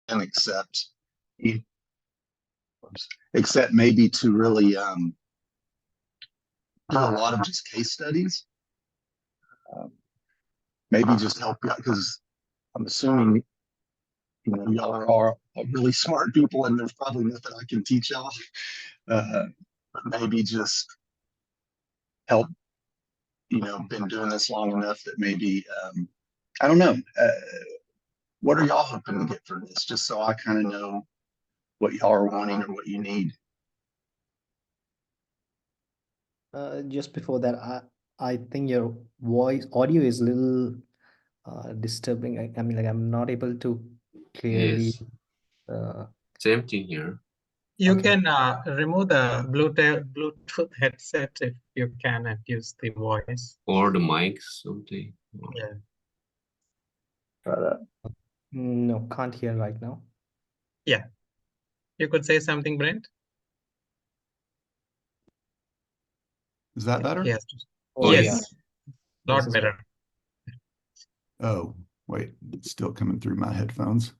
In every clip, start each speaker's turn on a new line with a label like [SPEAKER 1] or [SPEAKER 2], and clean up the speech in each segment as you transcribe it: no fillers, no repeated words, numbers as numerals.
[SPEAKER 1] except except maybe to really do a lot of just case studies. Maybe just help you because I'm assuming y'all are all really smart people, and there's probably nothing I can teach y'all. But maybe just help. Been doing this long enough that maybe I don't know. What are y'all hoping to get from this? Just so I kind of know what y'all are wanting or what you need.
[SPEAKER 2] Just before that, I think your audio is a little disturbing. I mean, like I'm not able to clearly.
[SPEAKER 3] Yes.
[SPEAKER 2] Uh,
[SPEAKER 3] Same thing here.
[SPEAKER 4] You
[SPEAKER 2] Okay.
[SPEAKER 4] can remove the Bluetooth headset if you can and use the voice.
[SPEAKER 3] Or the mics, something.
[SPEAKER 4] Yeah.
[SPEAKER 2] No, can't hear right now.
[SPEAKER 4] Yeah. You could say something, Brent?
[SPEAKER 5] Is that better?
[SPEAKER 4] Yes.
[SPEAKER 2] Oh,
[SPEAKER 4] Yes.
[SPEAKER 2] yeah.
[SPEAKER 4] Lot
[SPEAKER 2] This is
[SPEAKER 4] better.
[SPEAKER 5] Oh, wait, it's still coming through my headphones.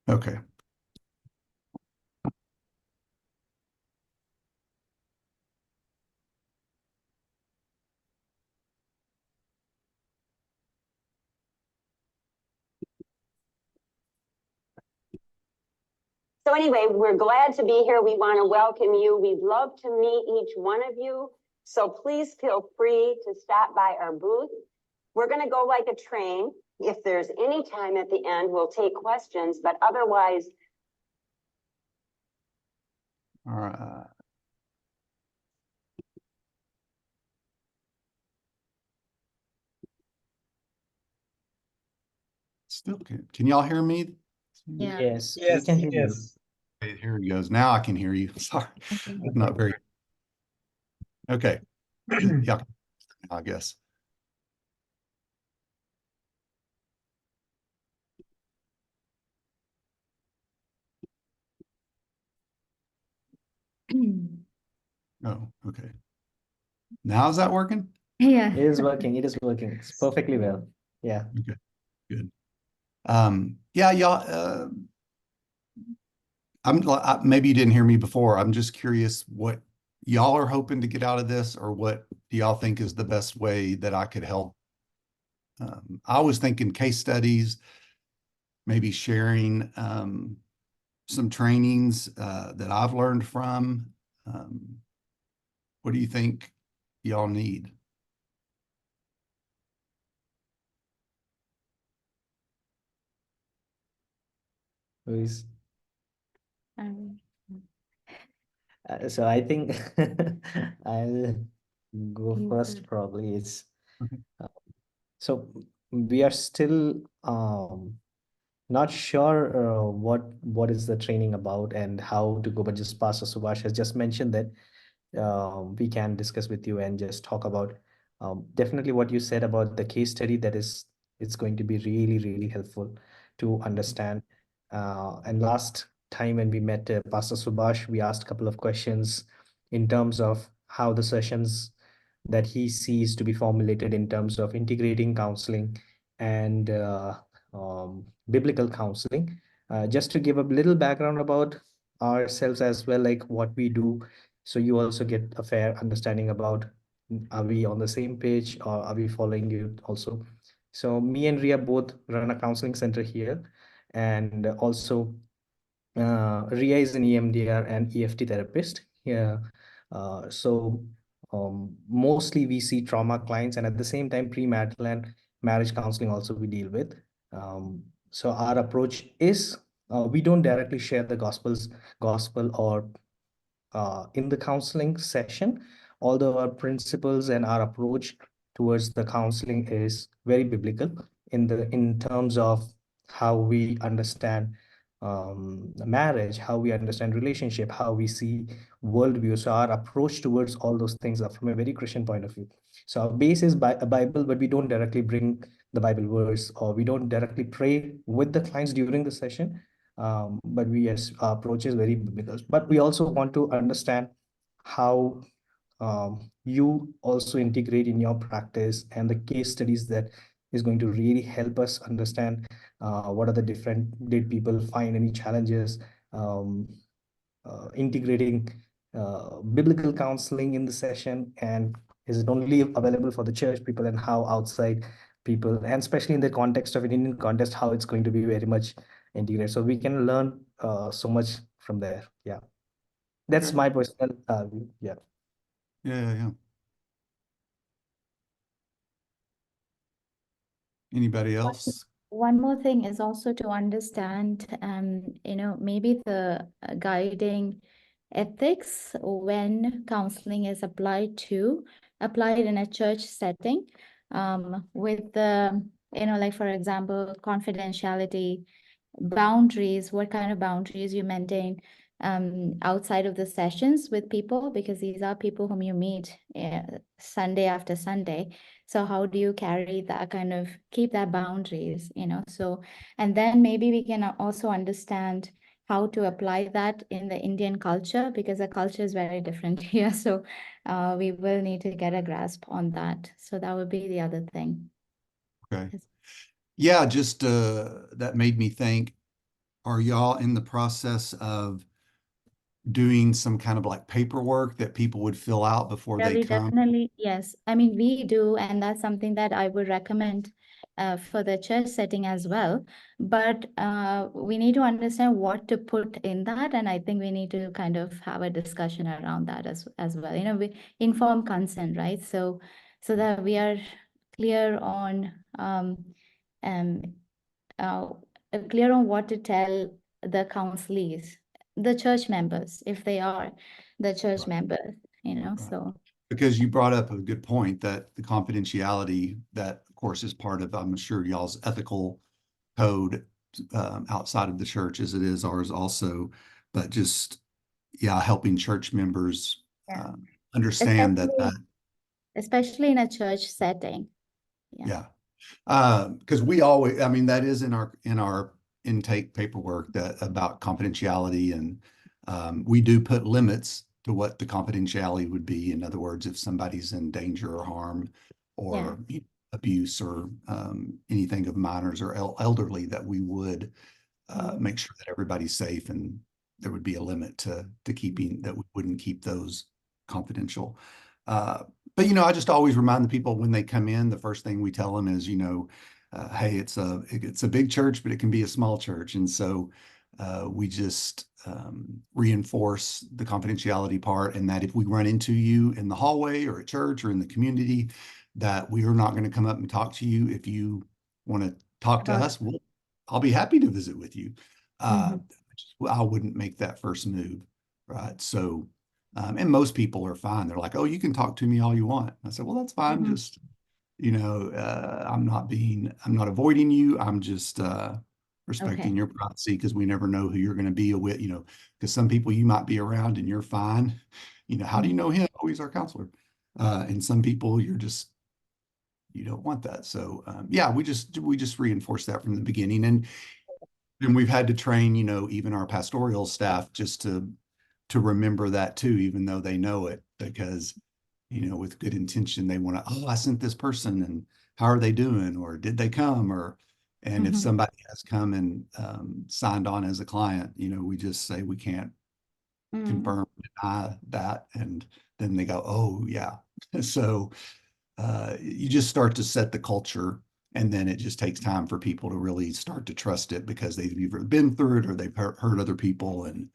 [SPEAKER 5] Okay.
[SPEAKER 6] So anyway, we're glad to be here. We want to welcome you. We'd love to meet each one of you. So please feel free to stop by our booth. We're going to go like a train. If there's any time at the end, we'll take questions, but otherwise.
[SPEAKER 5] All right. Still can y'all hear me?
[SPEAKER 7] Yeah.
[SPEAKER 2] Yes, we
[SPEAKER 4] Yes.
[SPEAKER 2] can hear you.
[SPEAKER 4] Yes.
[SPEAKER 5] Okay, here it goes. Now I can hear you. Sorry, not very. Okay. Yeah, I guess. Oh, okay. Now is that working?
[SPEAKER 7] Yeah.
[SPEAKER 2] It is working. It is working. It's perfectly well. Yeah.
[SPEAKER 5] Okay, good. Yeah, y'all. Maybe you didn't hear me before. I'm just curious what y'all are hoping to get out of this, or what do y'all think is the best way that I could help? I was thinking case studies, maybe sharing some trainings that I've learned from. What do you think y'all need?
[SPEAKER 2] Luis.
[SPEAKER 7] Um,
[SPEAKER 2] So I think I'll go
[SPEAKER 7] You
[SPEAKER 2] first.
[SPEAKER 7] go.
[SPEAKER 2] Probably it's
[SPEAKER 5] Okay.
[SPEAKER 2] so we are still not sure what is the training about and how to go, but just Pastor Subhash has just mentioned that we can discuss with you and just talk about definitely what you said about the case study. That is, it's going to be really, really helpful to understand. And last time when we met Pastor Subhash, we asked a couple of questions in terms of how the sessions that he sees to be formulated in terms of integrating counseling and biblical counseling. Just to give a little background about ourselves as well, like what we do, so you also get a fair understanding about are we on the same page or are we following you also. So me and Ria both run a counseling center here, and also Ria is an EMDR and EFT therapist. Yeah. So mostly we see trauma clients, and at the same time premarital and marriage counseling also we deal with. So our approach is we don't directly share the gospel or in the counseling session, although our principles and our approach towards the counseling is very biblical in terms of how we understand marriage, how we understand relationship, how we see worldview. So our approach towards all those things are from a very Christian point of view. So our base is a Bible, but we don't directly bring the Bible verse, or we don't directly pray with the clients during the session. But yes, our approach is very biblical. But we also want to understand how you also integrate in your practice, and the case studies that is going to really help us understand what are the different, did people find any challenges, integrating biblical counseling in the session, and is it only available for the church people, and how outside people, and especially in the context of an Indian context, how it's going to be very much integrated. So we can learn so much from there. Yeah, that's
[SPEAKER 5] Okay.
[SPEAKER 2] my personal view. Yeah.
[SPEAKER 5] Yeah. Anybody else?
[SPEAKER 7] One more thing is also to understand, maybe the guiding ethics when counseling is applied in a church setting, with the, like for example, confidentiality, boundaries, what kind of boundaries you maintain outside of the sessions with people, because these are people whom you meet Sunday after Sunday. So how do you carry that kind of, keep that boundaries, so, and then maybe we can also understand how to apply that in the Indian culture, because the culture is very different here. So we will need to get a grasp on that. So that would be the other thing.
[SPEAKER 5] Okay.
[SPEAKER 7] Yes.
[SPEAKER 5] Yeah, just that made me think, are y'all in the process of doing some kind of like paperwork that people would fill out before
[SPEAKER 7] Yeah,
[SPEAKER 5] they
[SPEAKER 7] we
[SPEAKER 5] come?
[SPEAKER 7] definitely, yes. I mean, we do, and that's something that I would recommend for the church setting as well. But we need to understand what to put in that, and I think we need to kind of have a discussion around that as well. We informed consent, right? So that we are clear on um uh, clear on what to tell the counselees, the church members, if they are the church
[SPEAKER 5] Right.
[SPEAKER 7] members,
[SPEAKER 5] Right.
[SPEAKER 7] so.
[SPEAKER 5] Because you brought up a good point that the confidentiality, that of course is part of, I'm sure, y'all's ethical code outside of the church as it is ours also, but just, yeah, helping church members
[SPEAKER 7] Yeah.
[SPEAKER 5] understand that,
[SPEAKER 7] Especially in a church setting.
[SPEAKER 5] yeah. Because we always, I mean, that is in our intake paperwork that about confidentiality, and we do put limits to what the confidentiality would be. In other words, if somebody's in danger or harm or abuse or anything of minors or elderly, that we would make sure that everybody's safe, and there would be a limit to keeping that. We wouldn't keep those confidential. But I just always remind the people when they come in, the first thing we tell them is, hey, it's a big church, but it can be a small church, and so we just reinforce the confidentiality part, and that if we run into you in the hallway or at church or in the community, that we are not going to come up and talk to you. If you want to talk to us, I'll be happy to visit with you. I wouldn't make that first move, right? So, and most people are fine. They're like, "Oh, you can talk to me all you want." I said, "Well, that's fine. Just, I'm not avoiding you. I'm just respecting your privacy, because we never know who you're going to be with, because some people you might be around and you're fine. How do you know him? Oh, he's our counselor. And some people you don't want that. So yeah, we just reinforce that from the beginning, and we've had to train, even our pastoral staff just to remember that too, even though they know it, because with good intention they want to, oh, I sent this person, and how are they doing, or did they come, and if somebody has come and signed on as a client, we just say we can't confirm, deny that, and then they go, oh yeah. So you just start to set the culture, and then it just takes time for people to really start to trust it, because they've either been through it or they've heard other people, and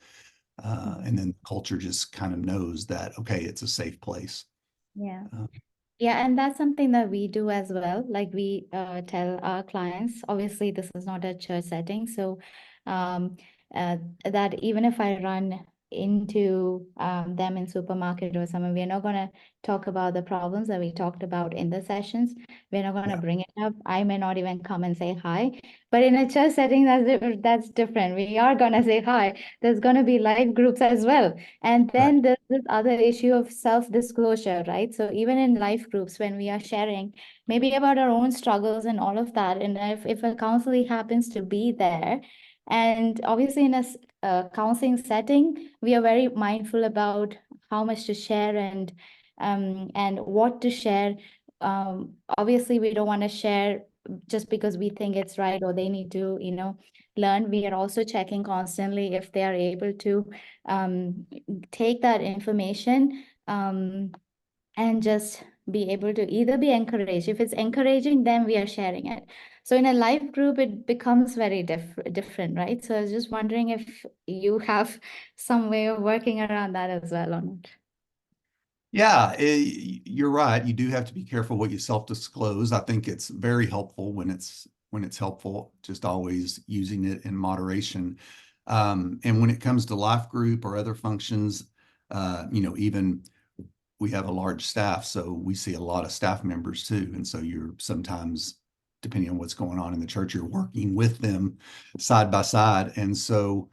[SPEAKER 5] then the culture just kind of knows that, okay, it's a safe place.
[SPEAKER 7] Yeah. Yeah, and that's something that we do as well. Like we tell our clients, obviously this is not a church setting, so um, that even if I run into them in supermarket or somewhere, we're not going to talk about the problems that we talked about in the sessions. We're not going to bring it up. I may not even come and say hi, but in a church setting, that's different. We are going to say hi. There's going to be live groups as well. And then there's this other issue of self-disclosure, right? So even in life groups, when we are sharing maybe about our own struggles and all of that, and if a counselor happens to be there, and obviously in a counseling setting, we are very mindful about how much to share and and what to share. Obviously, we don't want to share just because we think it's right or they need to, learn. We are also checking constantly if they are able to take that information and just be able to either be encouraged. If it's encouraging, then we are sharing it. So in a live group, it becomes very different, right? So I was just wondering if you have some way of working around that as well or not.
[SPEAKER 5] Yeah, you're right. You do have to be careful what you self-disclose. I think it's very helpful when it's helpful, just always using it in moderation. And when it comes to life group or other functions, even we have a large staff, so we see a lot of staff members too. And so you're sometimes, depending on what's going on in the church, you're working with them side by side. And so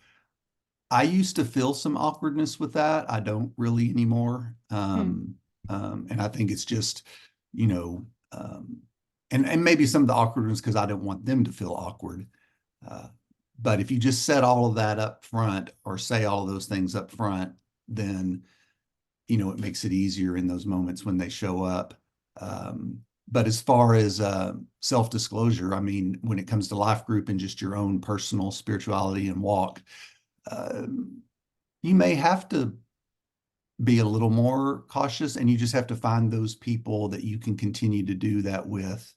[SPEAKER 5] I used to feel some awkwardness with that. I don't really anymore. And I think it's just, you know, and maybe some of the awkwardness because I don't want them to feel awkward. But if you just set all of that up front or say all of those things up front, then, it makes it easier in those moments when they show up. But as far as self-disclosure, I mean, when it comes to life group and just your own personal spirituality and walk, you may have to be a little more cautious, and you just have to find those people that you can continue to do that with.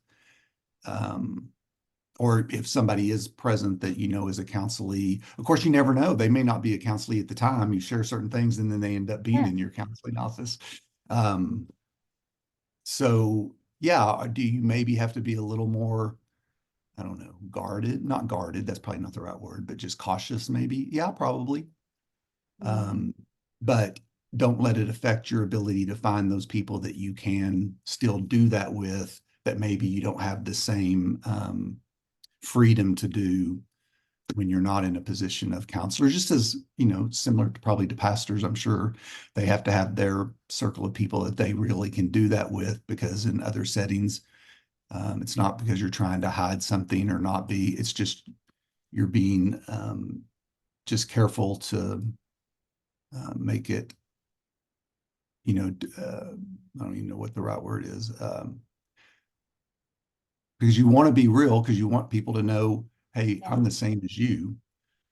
[SPEAKER 5] Or if somebody is present that is a counselee, of course, you never know. They may not be a counselee at the time. You share certain things and then they end up being in your counseling office. So yeah, do you maybe have to be a little more, I don't know, guarded? Not guarded, that's probably not the right word, but just cautious maybe? Yeah, probably. But don't let it affect your ability to find those people that you can still do that with, that maybe you don't have the same freedom to do when you're not in a position of counselor. Just as, similar to probably to pastors, I'm sure they have to have their circle of people that they really can do that with, because in other settings, it's not because you're trying to hide something or not be, it's just you're being just careful to make it, I don't even know what the right word is, because you want to be real, because you want people to know, hey, I'm the same as you.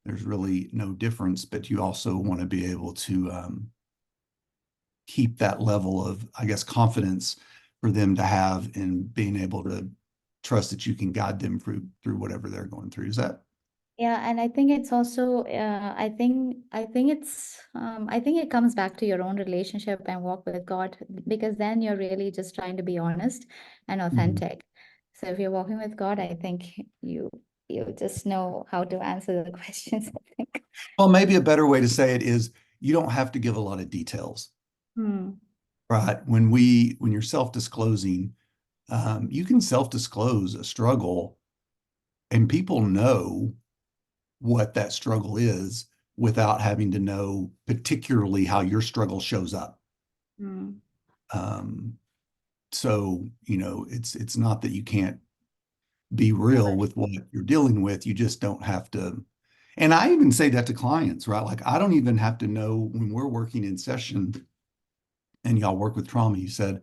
[SPEAKER 5] There's really no difference, but you also want to be able to keep that level of, I guess, confidence for them to have in being able to trust that you can guide them through whatever they're going through. Is that?
[SPEAKER 7] Yeah, and I think it's also, I think it comes back to your own relationship and walk with God, because then you're really just trying to be honest and authentic. So if you're walking with God, I think you just know how to answer the questions, I think.
[SPEAKER 5] Well, maybe a better way to say it is you don't have to give a lot of details, right? When you're self-disclosing, you can self-disclose a struggle and people know what that struggle is without having to know particularly how your struggle shows up. So, it's not that you can't be real with what you're dealing with. You just don't have to. And I even say that to clients, right? Like, I don't even have to know when we're working in session and y'all work with trauma, you said,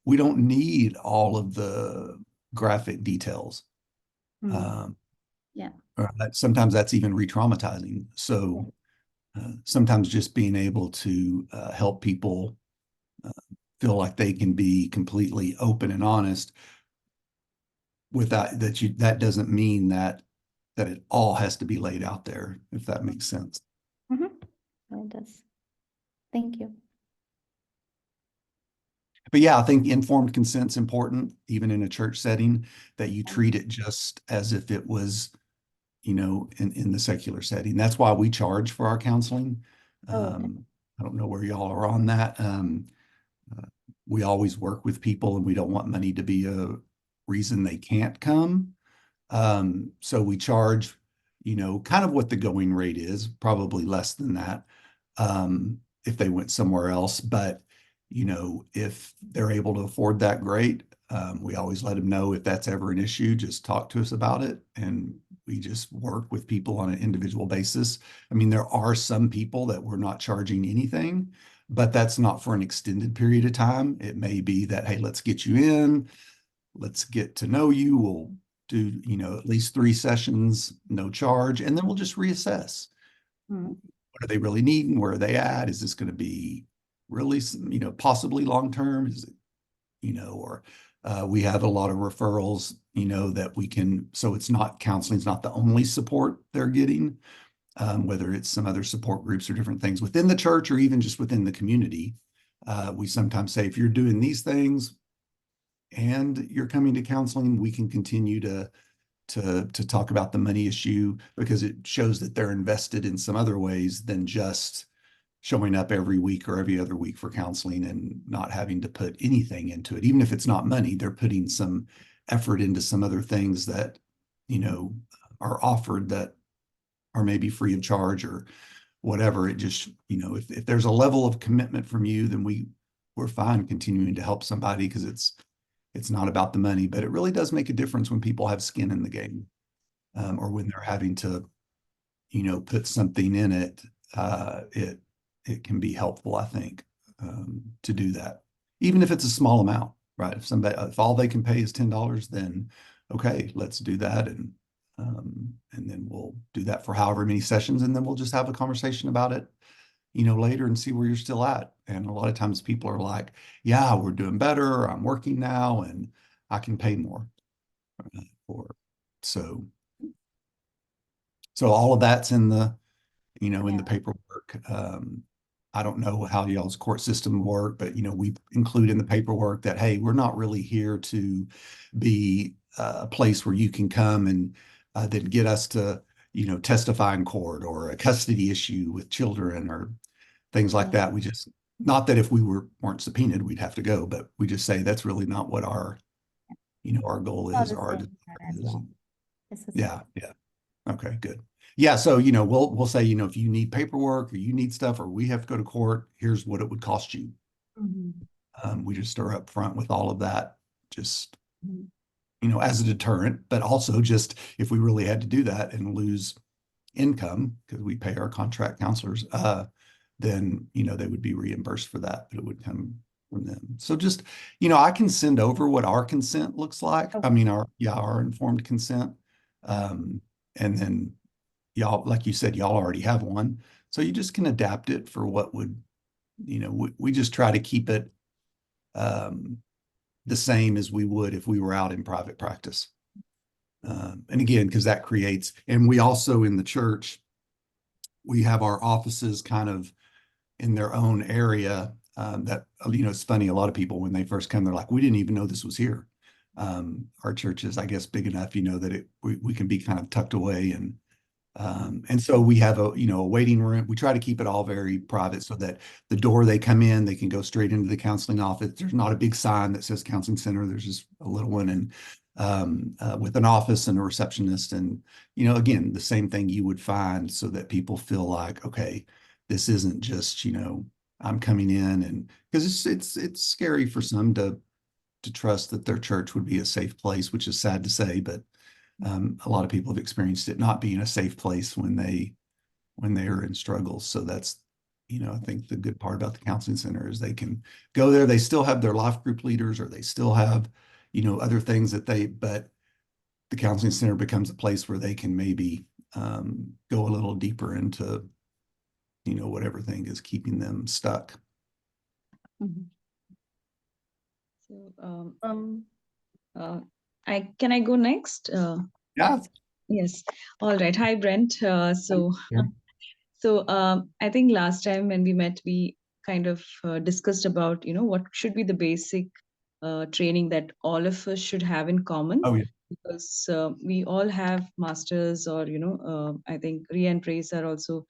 [SPEAKER 5] we don't need all of the graphic details.
[SPEAKER 7] Yeah.
[SPEAKER 5] Sometimes that's even re-traumatizing. So sometimes just being able to help people feel like they can be completely open and honest without that doesn't mean that it all has to be laid out there, if that makes sense.
[SPEAKER 7] It does. Thank you.
[SPEAKER 5] But yeah, I think informed consent's important, even in a church setting, that you treat it just as if it was, in the secular setting. That's why we charge for our counseling. I don't know where y'all are on that. We always work with people, and we don't want money to be a reason they can't come. So we charge, kind of what the going rate is, probably less than that, if they went somewhere else. But, if they're able to afford that, great. We always let them know if that's ever an issue, just talk to us about it. And we just work with people on an individual basis. I mean, there are some people that we're not charging anything, but that's not for an extended period of time. It may be that, hey, let's get you in, let's get to know you. We'll do, at least 3 sessions, no charge, and then we'll just reassess. What are they really needing? Where are they at? Is this going to be really, possibly long-term? Is it, or we have a lot of referrals, that we can, so it's not, counseling's not the only support they're getting, whether it's some other support groups or different things within the church or even just within the community. We sometimes say, if you're doing these things and you're coming to counseling, we can continue to talk about the money issue, because it shows that they're invested in some other ways than just showing up every week or every other week for counseling and not having to put anything into it. Even if it's not money, they're putting some effort into some other things that, are offered that are maybe free of charge or whatever. It just, if there's a level of commitment from you, then we're fine continuing to help somebody, because it's not about the money, but it really does make a difference when people have skin in the game, or when they're having to, put something in it. It can be helpful, I think, to do that, even if it's a small amount, right? If all they can pay is $10, then okay, let's do that, and then we'll do that for however many sessions, and then we'll just have a conversation about it, later, and see where you're still at. And a lot of times people are like, yeah, we're doing better, I'm working now, and I can pay more for. So all of that's in the, in the paperwork. I don't know how y'all's court system work, but, we include in the paperwork that, hey, we're not really here to be a place where you can come and then get us to, testify in court, or a custody issue with children or things like that. We just, not that if we weren't subpoenaed, we'd have to go, but we just say that's really not what our, our goal is. Yeah. Okay, good. Yeah, so, we'll say, if you need paperwork or you need stuff, or we have to go to court, here's what it would cost you. We just are upfront with all of that, just, as a deterrent, but also just if we really had to do that and lose income, because we pay our contract counselors, then, they would be reimbursed for that, but it would come from them. So just, I can send over what our consent looks like. I mean, our informed consent. And then y'all, like you said, y'all already have one. So you just can adapt it for what would, we just try to keep it the same as we would if we were out in private practice. And again, because that creates, and we also in the church, we have our offices kind of in their own area. That, it's funny, a lot of people, when they first come, they're like, we didn't even know this was here. Our church is, I guess, big enough, that we can be kind of tucked away, and so we have a waiting room. We try to keep it all very private, so that the door they come in, they can go straight into the counseling office. There's not a big sign that says counseling center. There's just a little one, and with an office and a receptionist, and again, the same thing you would find, so that people feel like, okay, this isn't just I'm coming in, and because it's scary for some to trust that their church would be a safe place, which is sad to say, but a lot of people have experienced it not being a safe place when they are in struggles. So that's, I think the good part about the counseling center is they can go there. They still have their life group leaders, or they still have, other things but the counseling center becomes a place where they can maybe go a little deeper into, whatever thing is keeping them stuck.
[SPEAKER 8] So, can I go next?
[SPEAKER 5] Yeah.
[SPEAKER 8] Yes. All right. Hi, Brent. So I think last time when we met, we kind of discussed about, what should be the basic training that all of us should have in common.
[SPEAKER 5] Oh, yeah.
[SPEAKER 8] Because we all have masters, or, I think re-entries are also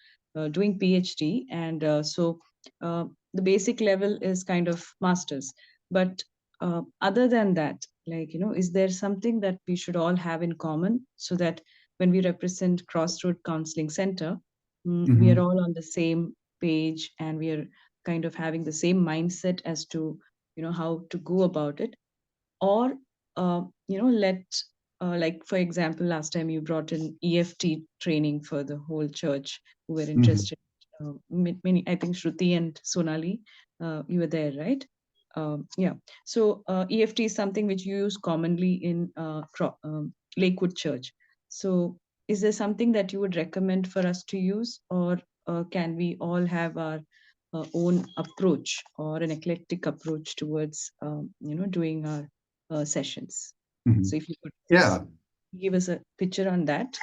[SPEAKER 8] doing PhD. And so the basic level is kind of masters. But other than that, like, is there something that we should all have in common, so that when we represent Crossroad Counseling Center, we are all on the same page, and we are kind of having the same mindset as to, how to go about it? Or, like, for example, last time you brought in EFT training for the whole church who were interested many, I think Shruti and Sonali, you were there, right? Yeah. So EFT is something which you use commonly in Lakewood Church. So is there something that you would recommend for us to use, or can we all have our own approach or an eclectic approach towards doing our sessions?
[SPEAKER 5] Mhm.
[SPEAKER 8] So if you could
[SPEAKER 5] Yeah.
[SPEAKER 8] give us a picture on that,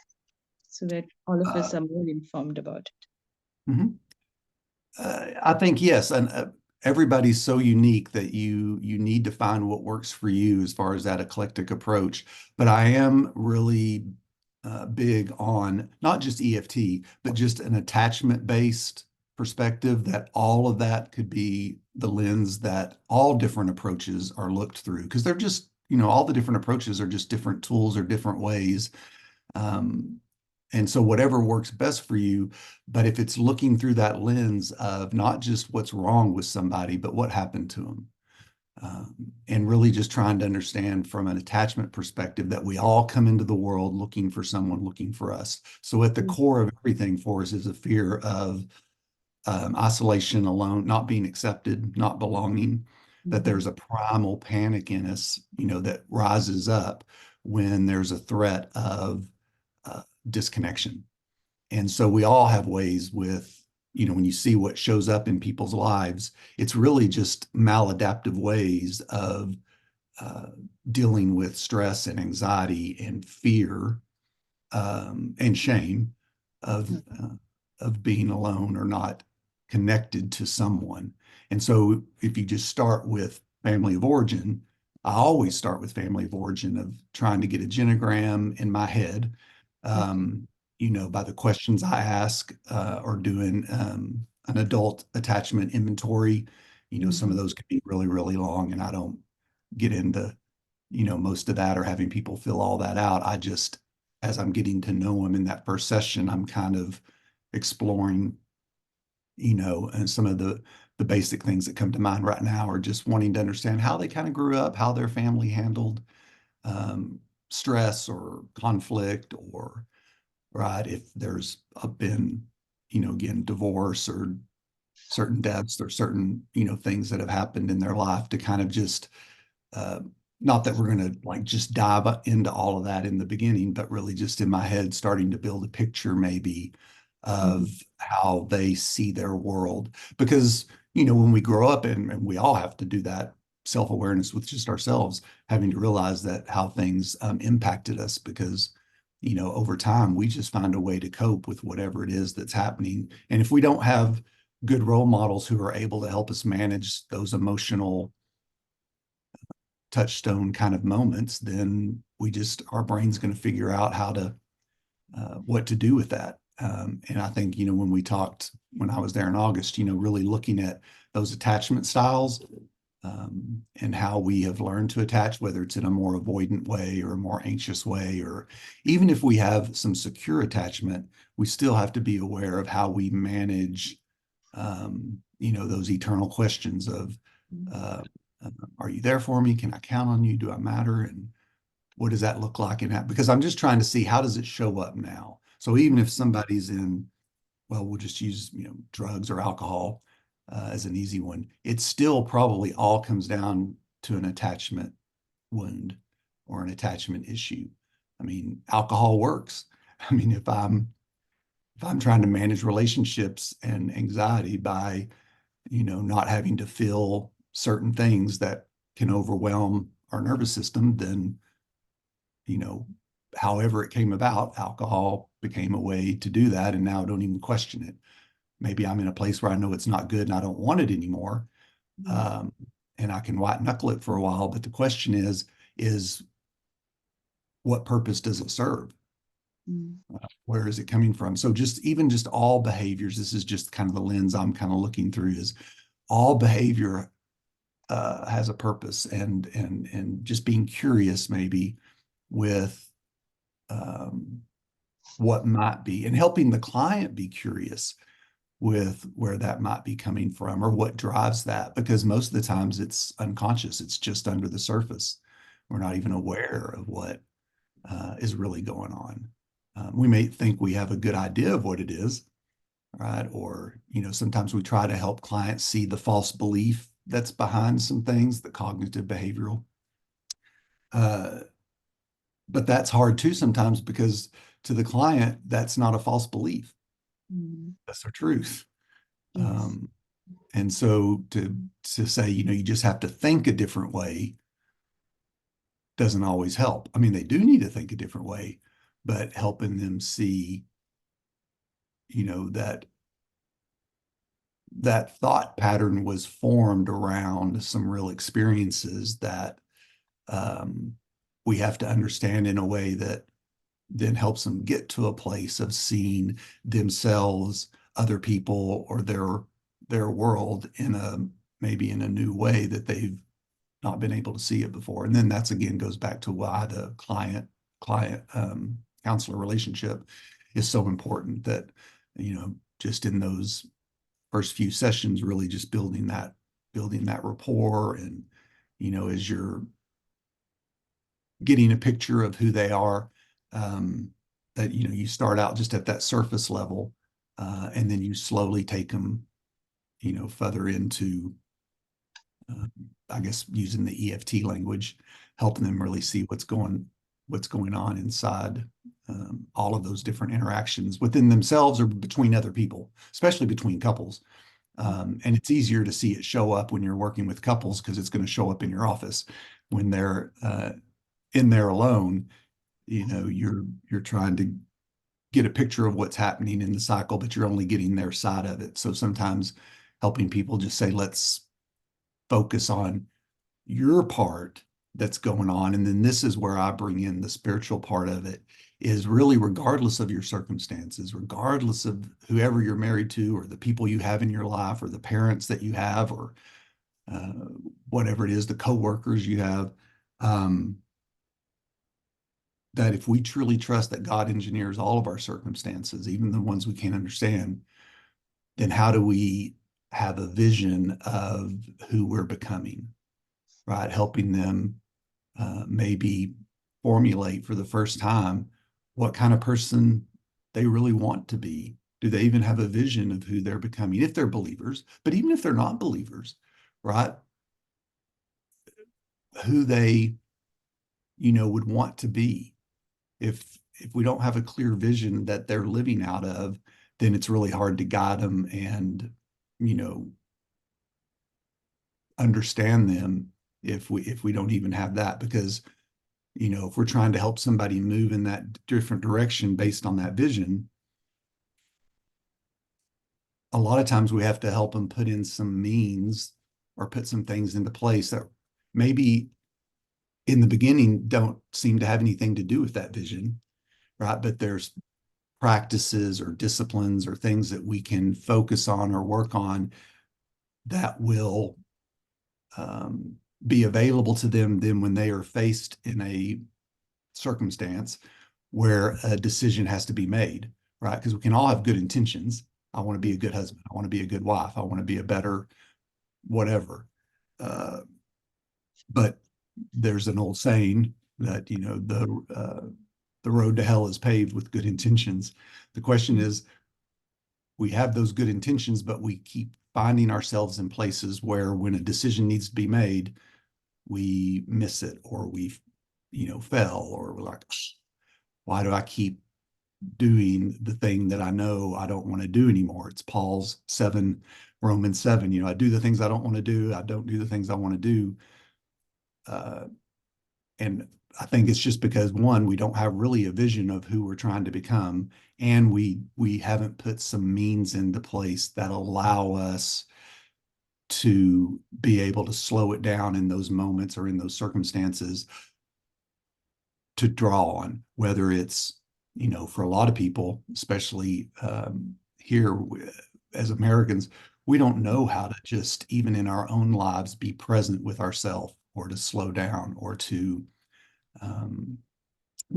[SPEAKER 8] so that all of us
[SPEAKER 5] Uh,
[SPEAKER 8] are more informed about it.
[SPEAKER 5] mhm. I think yes, and everybody's so unique that you need to find what works for you as far as that eclectic approach. But I am really big on not just EFT, but just an attachment-based perspective, that all of that could be the lens that all different approaches are looked through, because they're just, all the different approaches are just different tools or different ways. And so whatever works best for you, but if it's looking through that lens of not just what's wrong with somebody, but what happened to them, and really just trying to understand from an attachment perspective that we all come into the world looking for someone looking for us. So at the core of everything for us is a fear of isolation, alone, not being accepted, not belonging, that there's a primal panic in us, that rises up when there's a threat of disconnection. And so we all have ways with, when you see what shows up in people's lives, it's really just maladaptive ways of dealing with stress and anxiety and fear, and shame of being alone or not connected to someone. And so if you just start with family of origin, I always start with family of origin of trying to get a genogram in my head, by the questions I ask, or doing an adult attachment inventory. Some of those can be really, really long, and I don't get into, most of that or having people fill all that out. I just, as I'm getting to know them in that first session, I'm kind of exploring, and some of the basic things that come to mind right now are just wanting to understand how they kind of grew up, how their family handled stress or conflict, or right, if there's been, again, divorce or certain deaths or certain, things that have happened in their life, to kind of just, not that we're going to just dive into all of that in the beginning, but really just in my head, starting to build a picture maybe of how they see their world. Because, when we grow up, and we all have to do that self-awareness with just ourselves, having to realize that how things impacted us, because over time, we just find a way to cope with whatever it is that's happening. And if we don't have good role models who are able to help us manage those emotional touchstone kind of moments, then our brain's going to figure out how to, what to do with that. And I think, when I was there in August, really looking at those attachment styles, and how we have learned to attach, whether it's in a more avoidant way or a more anxious way, or even if we have some secure attachment, we still have to be aware of how we manage, those eternal questions of, are you there for me? Can I count on you? Do I matter? And what does that look like in that? Because I'm just trying to see, how does it show up now? So even if somebody's in, well, we'll just use, drugs or alcohol as an easy one, it still probably all comes down to an attachment wound or an attachment issue. I mean, alcohol works. I mean, if I'm trying to manage relationships and anxiety by, not having to feel certain things that can overwhelm our nervous system, then, however it came about, alcohol became a way to do that. And now I don't even question it. Maybe I'm in a place where I know it's not good and I don't want it anymore. And I can white knuckle it for a while. But the question is what purpose does it serve? Where is it coming from? So even all behaviors, this is just kind of the lens I'm kind of looking through, is all behavior has a purpose, and just being curious maybe with what might be, and helping the client be curious with where that might be coming from or what drives that, because most of the times it's unconscious. It's just under the surface. We're not even aware of what is really going on. We may think we have a good idea of what it is, right? Or, sometimes we try to help clients see the false belief that's behind some things, the cognitive behavioral. But that's hard too sometimes because to the client, that's not a false belief. That's their truth.
[SPEAKER 8] Yes.
[SPEAKER 5] And so to say, you just have to think a different way doesn't always help. I mean, they do need to think a different way, but helping them see, that thought pattern was formed around some real experiences that we have to understand in a way that then helps them get to a place of seeing themselves, other people, or their world maybe in a new way that they've not been able to see it before. And then that's again goes back to why the client counselor relationship is so important, that just in those first few sessions, really just building that rapport, and as you're getting a picture of who they are, that you start out just at that surface level, and then you slowly take them further into, I guess using the EFT language, helping them really see what's going on inside all of those different interactions within themselves or between other people, especially between couples. And it's easier to see it show up when you're working with couples because it's going to show up in your office. When they're in there alone, you're trying to get a picture of what's happening in the cycle, but you're only getting their side of it. So sometimes helping people just say, let's focus on your part that's going on. And then this is where I bring in the spiritual part of it, is really regardless of your circumstances, regardless of whoever you're married to, or the people you have in your life, or the parents that you have, or whatever it is, the coworkers you have, that if we truly trust that God engineers all of our circumstances, even the ones we can't understand, then how do we have a vision of who we're becoming, right? Helping them maybe formulate for the first time what kind of person they really want to be. Do they even have a vision of who they're becoming, if they're believers? But even if they're not believers, right? Who they, would want to be. If we don't have a clear vision that they're living out of, then it's really hard to guide them and, understand them if we don't even have that. Because if we're trying to help somebody move in that different direction based on that vision, a lot of times we have to help them put in some means or put some things into place that maybe in the beginning don't seem to have anything to do with that vision, right? But there's practices or disciplines or things that we can focus on or work on that will be available to them then when they are faced in a circumstance where a decision has to be made, right? Because we can all have good intentions. I want to be a good husband. I want to be a good wife. I want to be a better whatever. But there's an old saying that, the road to hell is paved with good intentions. The question is, we have those good intentions, but we keep finding ourselves in places where when a decision needs to be made, we miss it, or we, fell, or we're like, why do I keep doing the thing that I know I don't want to do anymore? It's Romans 7. I do the things I don't want to do. I don't do the things I want to do. And I think it's just because, one, we don't have really a vision of who we're trying to become, and we haven't put some means into place that allow us to be able to slow it down in those moments or in those circumstances to draw on, whether it's, for a lot of people, especially here as Americans, we don't know how to just, even in our own lives, be present with ourselves, or to slow down, or to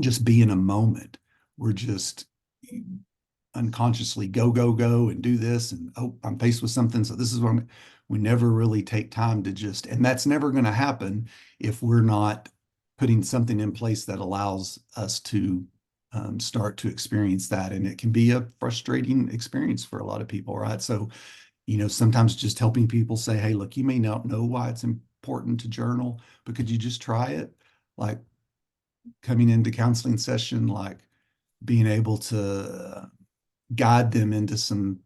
[SPEAKER 5] just be in a moment. We're just unconsciously go, go, go and do this. And, oh, I'm faced with something. So this is what we never really take time to just, and that's never going to happen if we're not putting something in place that allows us to start to experience that. And it can be a frustrating experience for a lot of people, right? So, sometimes just helping people say, hey, look, you may not know why it's important to journal, but could you just try it? Like coming into counseling session, like being able to guide them into some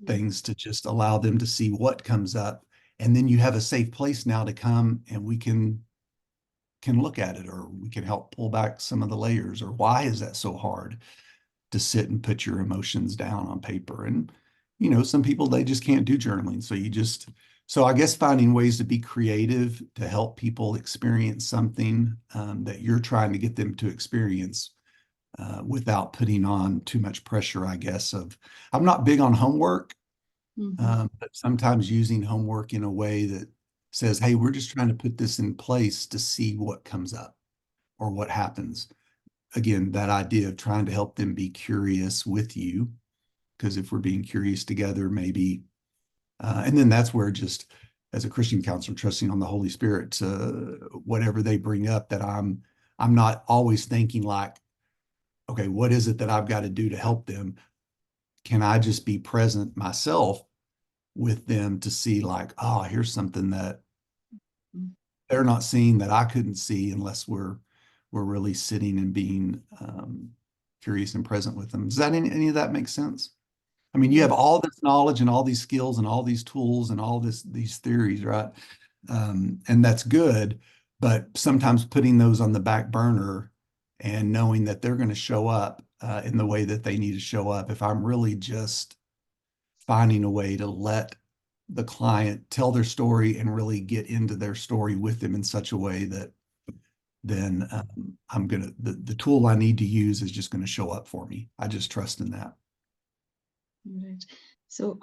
[SPEAKER 5] things to just allow them to see what comes up. And then you have a safe place now to come and we can look at it, or we can help pull back some of the layers, or why is that so hard to sit and put your emotions down on paper? And, some people, they just can't do journaling. So I guess finding ways to be creative to help people experience something that you're trying to get them to experience without putting on too much pressure, I guess. I'm not big on homework, but sometimes using homework in a way that says, hey, we're just trying to put this in place to see what comes up or what happens. Again, that idea of trying to help them be curious with you, because if we're being curious together, maybe, and then that's where, just as a Christian counselor, trusting on the Holy Spirit to whatever they bring up, that I'm not always thinking like, okay, what is it that I've got to do to help them? Can I just be present myself with them to see like, oh, here's something that they're not seeing that I couldn't see unless we're really sitting and being curious and present with them. Does that any of that make sense? I mean, you have all this knowledge and all these skills and all these tools and all these theories, right? And that's good, but sometimes putting those on the back burner and knowing that they're going to show up in the way that they need to show up. If I'm really just finding a way to let the client tell their story and really get into their story with them in such a way that then the tool I need to use is just going to show up for me. I just trust in that.
[SPEAKER 8] Right. So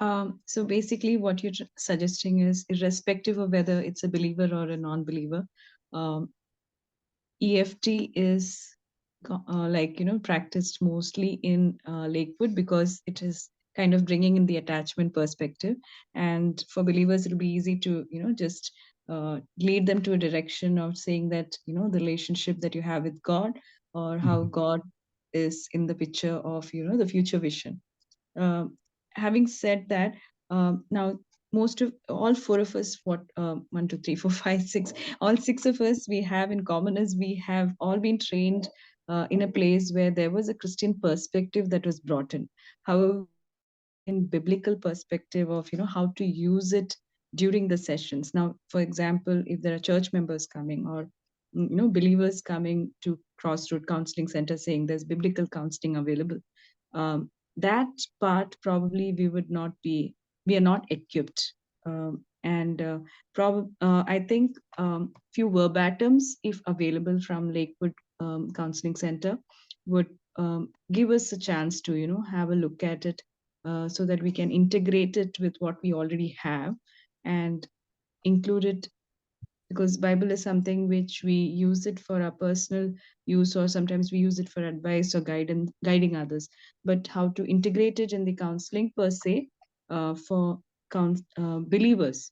[SPEAKER 8] basically what you're suggesting is, irrespective of whether it's a believer or a non-believer, EFT is practiced mostly in Lakewood because it is kind of bringing in the attachment perspective. And for believers, it'll be easy to, just lead them to a direction of saying that, the relationship that you have with God, or how God is in the picture of, the future vision. Having said that, now all four of us, 1, 2, 3, 4, 5, 6, all 6 of us, we have in common is we have all been trained in a place where there was a Christian perspective that was brought in. However, in biblical perspective of how to use it during the sessions. Now, for example, if there are church members coming, or believers coming to Crossroad Counseling Center saying there's biblical counseling available, that part probably we are not equipped. I think few verbatums, if available from Lakewood Counseling Center, would give us a chance to have a look at it, so that we can integrate it with what we already have and include it, because Bible is something which we use it for our personal use, or sometimes we use it for advice or guiding others. But how to integrate it in the counseling per se, for believers,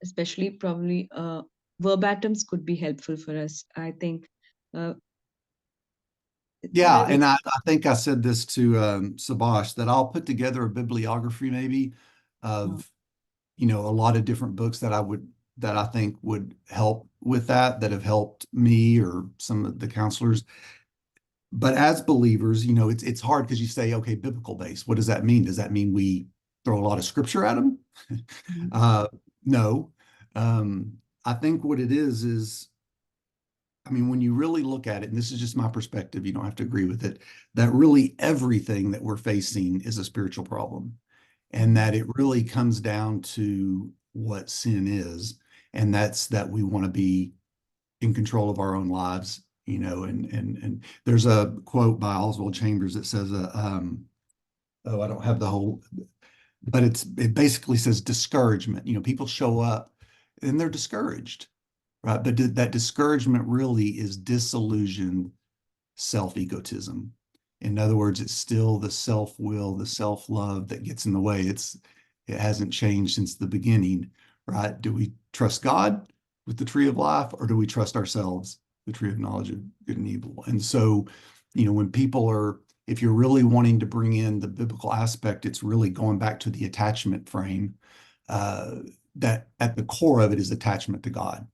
[SPEAKER 8] especially, probably verbatums could be helpful for us, I think.
[SPEAKER 5] Yeah, and I think I said this to Sabash, that I'll put together a bibliography maybe of a lot of different books that I think would help with that have helped me or some of the counselors. But as believers, it's hard because you say, okay, biblical based. What does that mean? Does that mean we throw a lot of scripture at them? No. I think what it is, I mean, when you really look at it, and this is just my perspective, you don't have to agree with it, that really everything that we're facing is a spiritual problem, and that it really comes down to what sin is, and that's that we want to be in control of our own lives, and there's a quote by Oswald Chambers that says, I don't have the whole, but it basically says discouragement. People show up and they're discouraged, right? But that discouragement really is disillusioned self-egotism. In other words, it's still the self-will, the self-love that gets in the way. It hasn't changed since the beginning, right? Do we trust God with the tree of life, or do we trust ourselves, the tree of knowledge of good and evil? And so when people are, if you're really wanting to bring in the biblical aspect, it's really going back to the attachment frame, that at the core of it is attachment to God.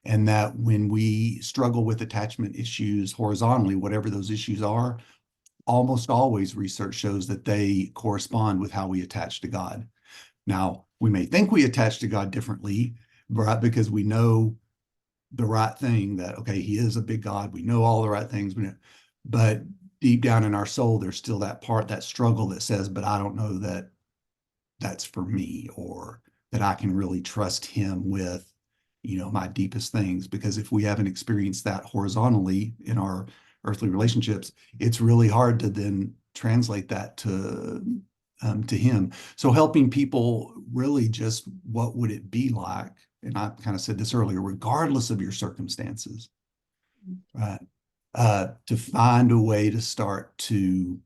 [SPEAKER 5] And that when we struggle with attachment issues horizontally, whatever those issues are, almost always research shows that they correspond with how we attach to God. Now, we may think we attach to God differently, right? Because we know the right thing, that, okay, he is a big God. We know all the right things, but deep down in our soul, there's still that part, that struggle that says, but I don't know that that's for me, or that I can really trust him with, my deepest things. Because if we haven't experienced that horizontally in our earthly relationships, it's really hard to then translate that to him. So helping people really just, what would it be like? And I kind of said this earlier, regardless of your circumstances, right? To find a way to start to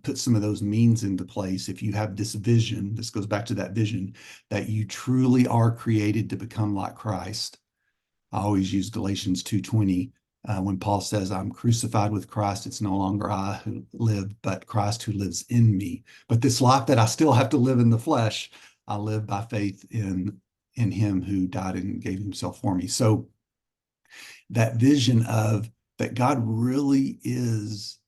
[SPEAKER 5] put some of those means into place. If you have this vision, this goes back to that vision, that you truly are created to become like Christ. I always use Galatians 2:20 when Paul says, I'm crucified with Christ. It's no longer I who live, but Christ who lives in me. But this life that I still have to live in the flesh, I live by faith in him who died and gave himself for me. So that vision of that God really is,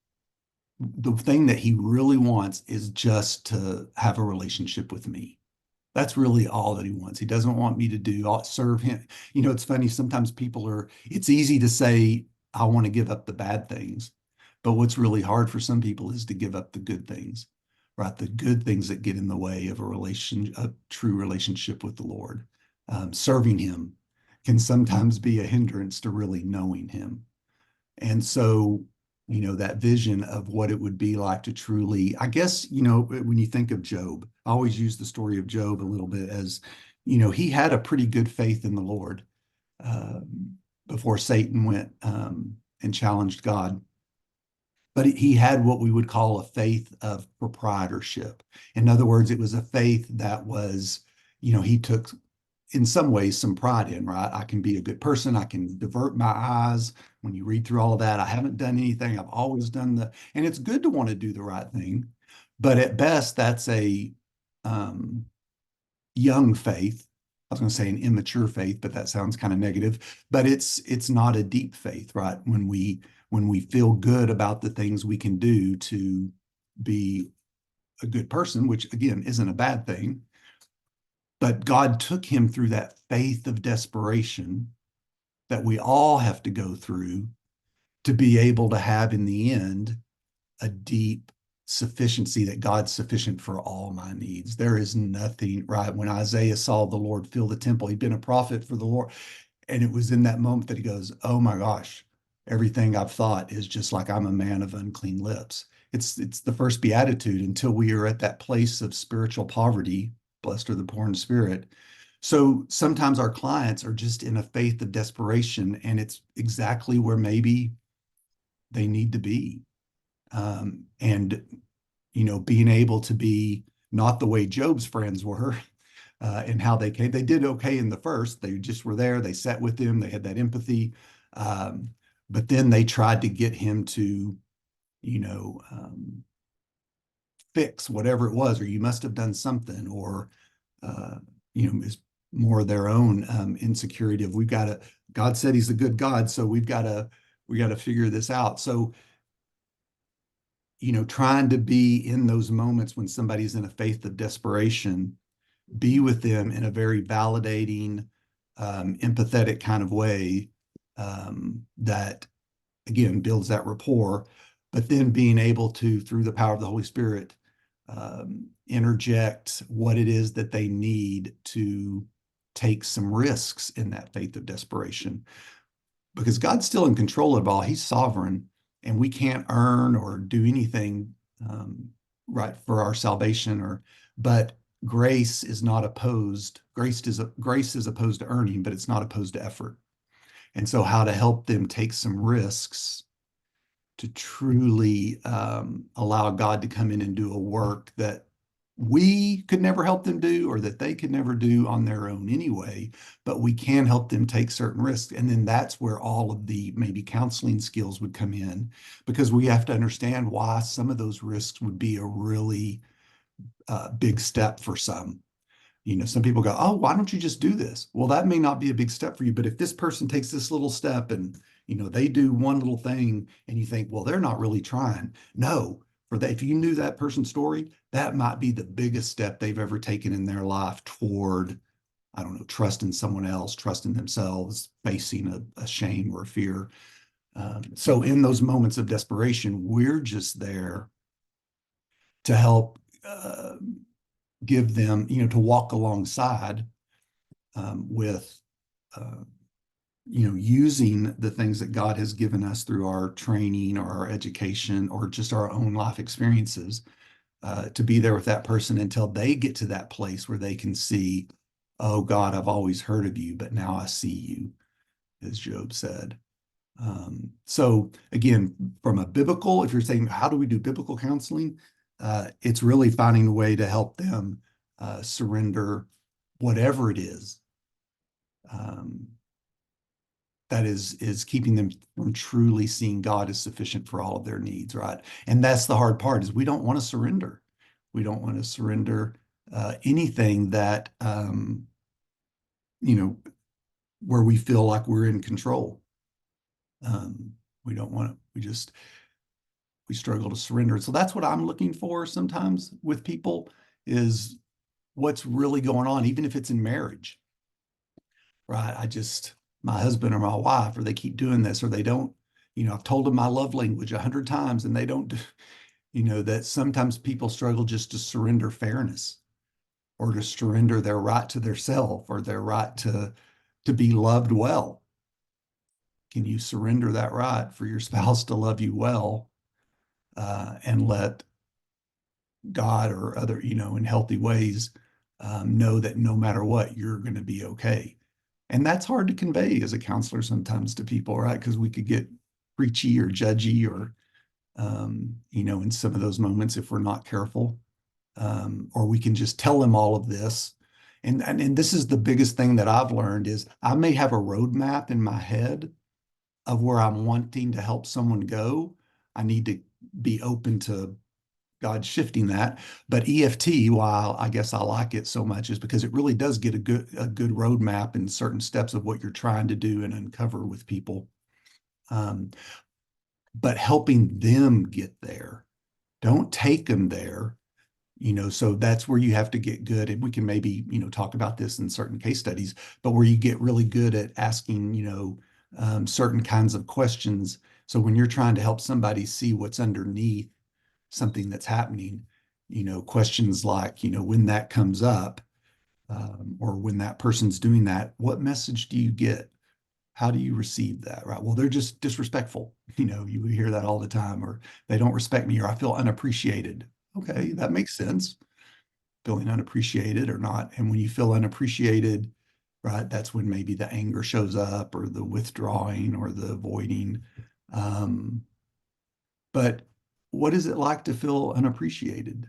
[SPEAKER 5] the thing that he really wants is just to have a relationship with me. That's really all that he wants. He doesn't want me to serve him. It's funny, sometimes it's easy to say, I want to give up the bad things. But what's really hard for some people is to give up the good things, right? The good things that get in the way of a true relationship with the Lord. Serving him can sometimes be a hindrance to really knowing him. And so, that vision of what it would be like to truly, I guess, when you think of Job, I always use the story of Job a little bit as, he had a pretty good faith in the Lord before Satan went and challenged God. But he had what we would call a faith of proprietorship. In other words, it was a faith that was, he took in some ways some pride in, right? I can be a good person. I can divert my eyes. When you read through all of that, I haven't done anything. I've always done and it's good to want to do the right thing. But at best, that's a young faith. I was going to say an immature faith, but that sounds kind of negative. But it's not a deep faith, right? When we feel good about the things we can do to be a good person, which again isn't a bad thing. But God took him through that faith of desperation that we all have to go through to be able to have in the end a deep sufficiency, that God's sufficient for all my needs. There is nothing, right? When Isaiah saw the Lord fill the temple, he'd been a prophet for the Lord. And it was in that moment that he goes, oh my gosh, everything I've thought is just like I'm a man of unclean lips. It's the first beatitude until we are at that place of spiritual poverty. Blessed are the poor in spirit. So sometimes our clients are just in a faith of desperation, and it's exactly where maybe they need to be. And being able to be not the way Job's friends were, and how they came. They did okay in the first. They just were there. They sat with him. They had that empathy. But then they tried to get him to, fix whatever it was, or you must have done something, or, is more their own insecurity of God said he's a good God, so we got to figure this out. So, trying to be in those moments when somebody's in a faith of desperation, be with them in a very validating, empathetic kind of way, that again builds that rapport, but then being able to, through the power of the Holy Spirit, interject what it is that they need to take some risks in that faith of desperation. Because God's still in control of it all. He's sovereign, and we can't earn or do anything right for our salvation, but grace is not opposed. Grace is opposed to earning, but it's not opposed to effort. And so how to help them take some risks to truly allow God to come in and do a work that we could never help them do or that they could never do on their own anyway, but we can help them take certain risks. And then that's where all of the maybe counseling skills would come in, because we have to understand why some of those risks would be a really big step for some. You know, some people go, oh, why don't you just do this? Well, that may not be a big step for you, but if this person takes this little step and, you know, they do one little thing and you think, well, they're not really trying. No, for that, if you knew that person's story, that might be the biggest step they've ever taken in their life toward, I don't know, trusting someone else, trusting themselves, facing a shame or a fear. So in those moments of desperation, we're just there to help give them, you know, to walk alongside with, you know, using the things that God has given us through our training or our education or just our own life experiences to be there with that person until they get to that place where they can see, oh God, I've always heard of you, but now I see you, as Job said. So again, from a biblical, if you're saying, how do we do biblical counseling? It's really finding a way to help them surrender whatever it is that is keeping them from truly seeing God as sufficient for all of their needs, right? And that's the hard part, is we don't want to surrender. We don't want to surrender anything that, you know, where we feel like we're in control. We don't want to, we struggle to surrender. So that's what I'm looking for sometimes with people, is what's really going on, even if it's in marriage, right? My husband or my wife, or they keep doing this, or they don't, you know, I've told them my love language 100 times and they don't, you know, that sometimes people struggle just to surrender fairness or to surrender their right to their self or their right to be loved well. Can you surrender that right for your spouse to love you well and let God or other, you know, in healthy ways, know that no matter what, you're going to be okay? And that's hard to convey as a counselor sometimes to people, right? Because we could get preachy or judgy or, you know, in some of those moments if we're not careful. Or we can just tell them all of this. And this is the biggest thing that I've learned is I may have a roadmap in my head of where I'm wanting to help someone go. I need to be open to God shifting that. But EFT, while I guess I like it so much, is because it really does get a good roadmap and certain steps of what you're trying to do and uncover with people. But helping them get there. Don't take them there. You know, so that's where you have to get good. And we can maybe, you know, talk about this in certain case studies, but where you get really good at asking, you know, certain kinds of questions. So when you're trying to help somebody see what's underneath something that's happening, you know, questions like, you know, when that comes up or when that person's doing that, what message do you get? How do you receive that, right? Well, they're just disrespectful. You know, you hear that all the time, or they don't respect me, or I feel unappreciated. Okay, that makes sense. Feeling unappreciated or not. And when you feel unappreciated, right, that's when maybe the anger shows up or the withdrawing or the avoiding. But what is it like to feel unappreciated?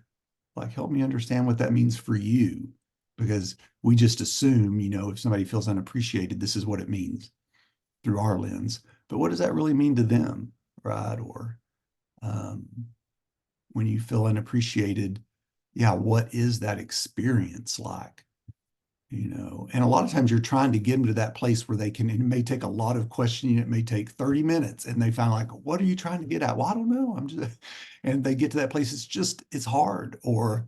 [SPEAKER 5] Like, help me understand what that means for you, because we just assume, you know, if somebody feels unappreciated, this is what it means through our lens. But what does that really mean to them, right? Or when you feel unappreciated, yeah, what is that experience like? You know, and a lot of times you're trying to get them to that place where they can, it may take a lot of questioning, it may take 30 minutes, and they find like, what are you trying to get at? Well, I don't know. I'm just, and they get to that place, it's hard, or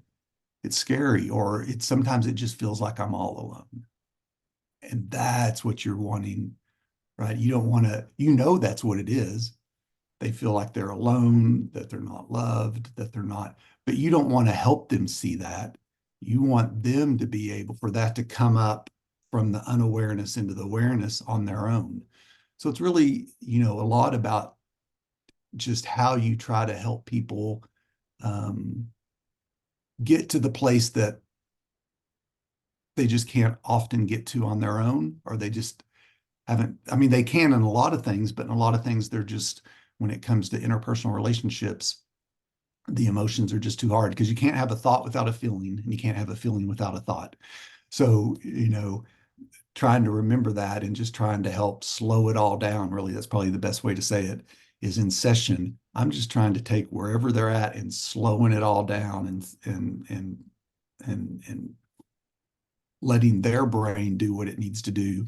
[SPEAKER 5] it's scary, or sometimes it just feels like I'm all alone. And that's what you're wanting, right? You don't want to, you know, that's what it is. They feel like they're alone, that they're not loved, that they're not, but you don't want to help them see that. You want them to be able for that to come up from the unawareness into the awareness on their own. So it's really, you know, a lot about just how you try to help people get to the place that they just can't often get to on their own, or they just haven't, I mean, they can in a lot of things, but in a lot of things, they're just, when it comes to interpersonal relationships, the emotions are just too hard because you can't have a thought without a feeling, and you can't have a feeling without a thought. So, trying to remember that and just trying to help slow it all down, really, that's probably the best way to say it, is in session. I'm just trying to take wherever they're at and slowing it all down and letting their brain do what it needs to do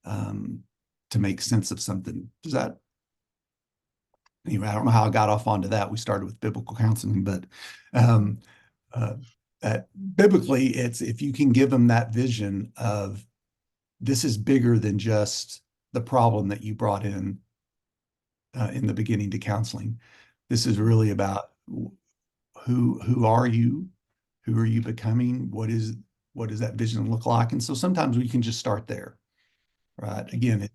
[SPEAKER 5] to make sense of something. Does that anyway, I don't know how I got off onto that. We started with biblical counseling, but that biblically, it's if you can give them that vision of this is bigger than just the problem that you brought in the beginning to counseling. This is really about who are you? Who are you becoming? What does that vision look like? And so sometimes we can just start there, right? Again,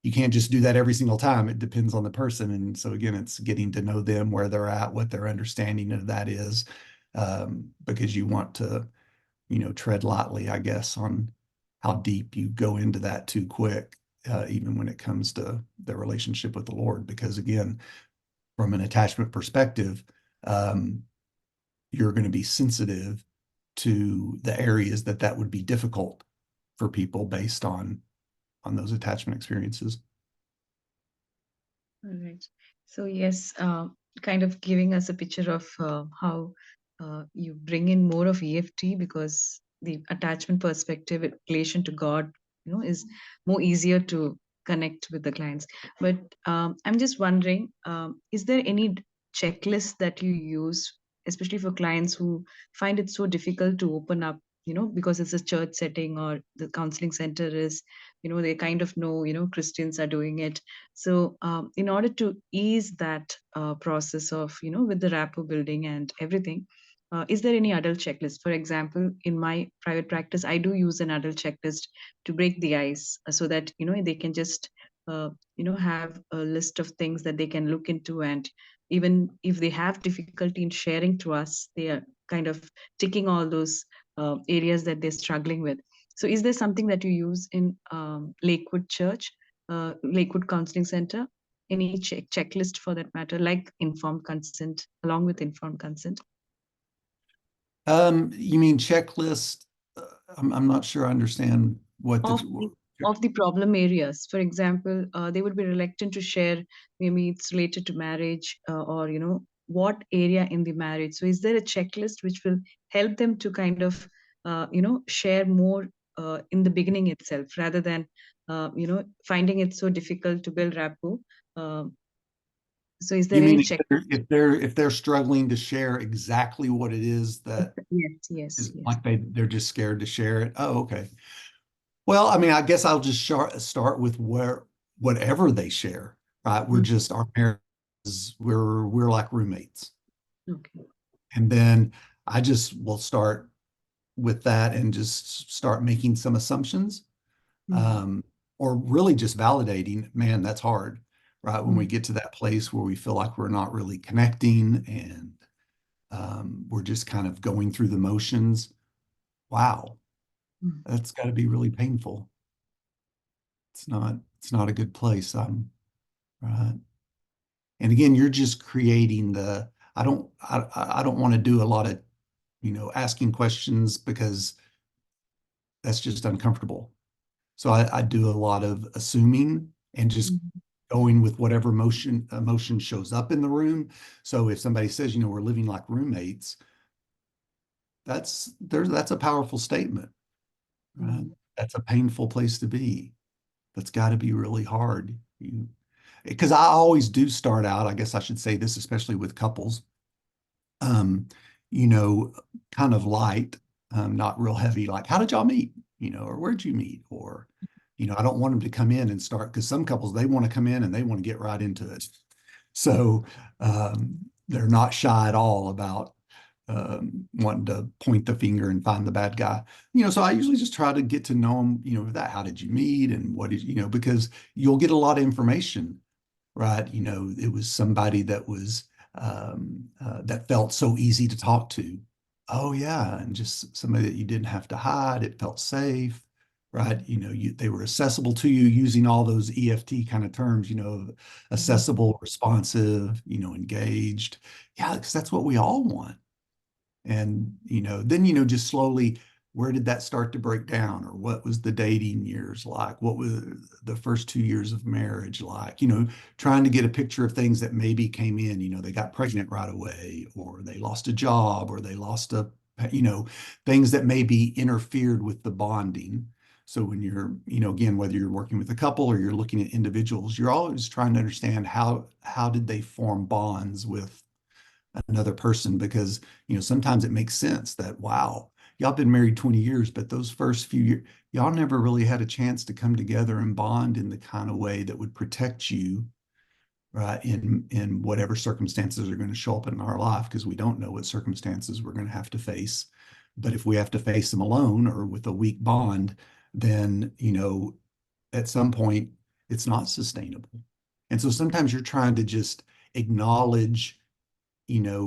[SPEAKER 5] you can't just do that every single time. It depends on the person. And so again, it's getting to know them, where they're at, what their understanding of that is, because you want to, tread lightly, I guess, on how deep you go into that too quick, even when it comes to their relationship with the Lord. Because again, from an attachment perspective, you're going to be sensitive to the areas that would be difficult for people based on those attachment experiences.
[SPEAKER 8] All right. So yes, kind of giving us a picture of how you bring in more of EFT, because the attachment perspective in relation to God, is more easier to connect with the clients. But I'm just wondering, is there any checklist that you use, especially for clients who find it so difficult to open up, because it's a church setting or the counseling center is, they kind of know, Christians are doing it. So, in order to ease that process of, with the rapport building and everything, is there any adult checklist? For example, in my private practice, I do use an adult checklist to break the ice, so that, they can just, have a list of things that they can look into. And even if they have difficulty in sharing to us, they are kind of ticking all those areas that they're struggling with. So, is there something that you use in Lakewood Church? Lakewood Counseling Center, any checklist for that matter, like informed consent, along with informed consent?
[SPEAKER 5] You mean checklist? I'm not sure I understand what
[SPEAKER 8] Of the problem areas. For example, they would be reluctant to share, maybe it's related to marriage, or, what area in the marriage. So is there a checklist which will help them to kind of, share more in the beginning itself, rather than, finding it so difficult to build rapport? So is there
[SPEAKER 5] you
[SPEAKER 8] any
[SPEAKER 5] mean
[SPEAKER 8] check?
[SPEAKER 5] if they're struggling to share exactly what it is that
[SPEAKER 8] Yes.
[SPEAKER 5] is like they're just scared to share it? Oh, okay. Well, I mean, I guess I'll just start with whatever they share, right? We're just our parents, we're like roommates.
[SPEAKER 8] Okay.
[SPEAKER 5] And then I just will start with that and just start making some assumptions. Or really just validating, man, that's hard, right? When we get to that place where we feel like we're not really connecting and we're just kind of going through the motions. Wow, that's got to be really painful. It's not a good place. Right. And again, you're just creating I don't want to do a lot of, asking questions, because that's just uncomfortable. So I do a lot of assuming and just going with whatever emotion shows up in the room. So if somebody says, we're living like roommates, that's a powerful statement, right? That's a painful place to be. That's got to be really hard. Because I always do start out, I guess I should say this, especially with couples, you know, kind of light, not real heavy, like, how did y'all meet? Or where'd you meet? Or, I don't want them to come in and start, because some couples, they want to come in and they want to get right into it. So they're not shy at all about wanting to point the finger and find the bad guy. So I usually just try to get to know them, how did you meet and what did, because you'll get a lot of information, right? It was somebody that was, that felt so easy to talk to. Oh yeah. And just somebody that you didn't have to hide. It felt safe. right? They were accessible to you using all those EFT kind of terms, accessible, responsive, engaged. Yeah, because that's what we all want. And, then, just slowly, where did that start to break down? Or what was the dating years like? What was the first 2 years of marriage like? Trying to get a picture of things that maybe came in, they got pregnant right away, or they lost a job, or they lost things that maybe interfered with the bonding. So when you're, again, whether you're working with a couple or you're looking at individuals, you're always trying to understand how did they form bonds with another person, because sometimes it makes sense that, wow, y'all been married 20 years, but those first few years y'all never really had a chance to come together and bond in the kind of way that would protect you, right, in whatever circumstances are going to show up in our life, because we don't know what circumstances we're going to have to face. But if we have to face them alone or with a weak bond, then at some point it's not sustainable. And so sometimes you're trying to just acknowledge,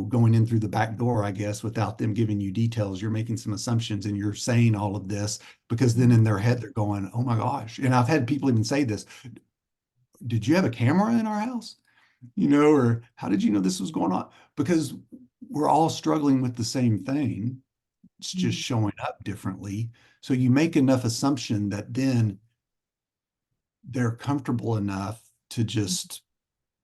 [SPEAKER 5] going in through the back door, I guess, without them giving you details. You're making some assumptions and you're saying all of this because then in their head, they're going, oh my gosh. And I've had people even say this, did you have a camera in our house? Or how did you know this was going on? Because we're all struggling with the same thing. It's just showing up differently. So you make enough assumption that then they're comfortable enough to just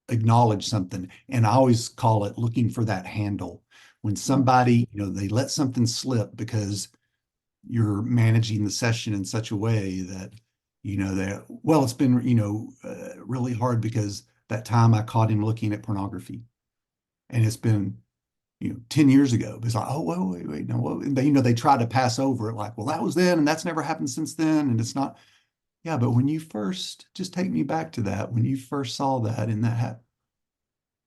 [SPEAKER 5] acknowledge something. And I always call it looking for that handle. When somebody, they let something slip because you're managing the session in such a way that, well, it's been, really hard because that time I caught him looking at pornography. And it's been, 10 years ago. It's like, oh, wait, no. And they try to pass over it like, well, that was then and that's never happened since then. And it's not, yeah, but when you first, just take me back to that, when you first saw that and that happened,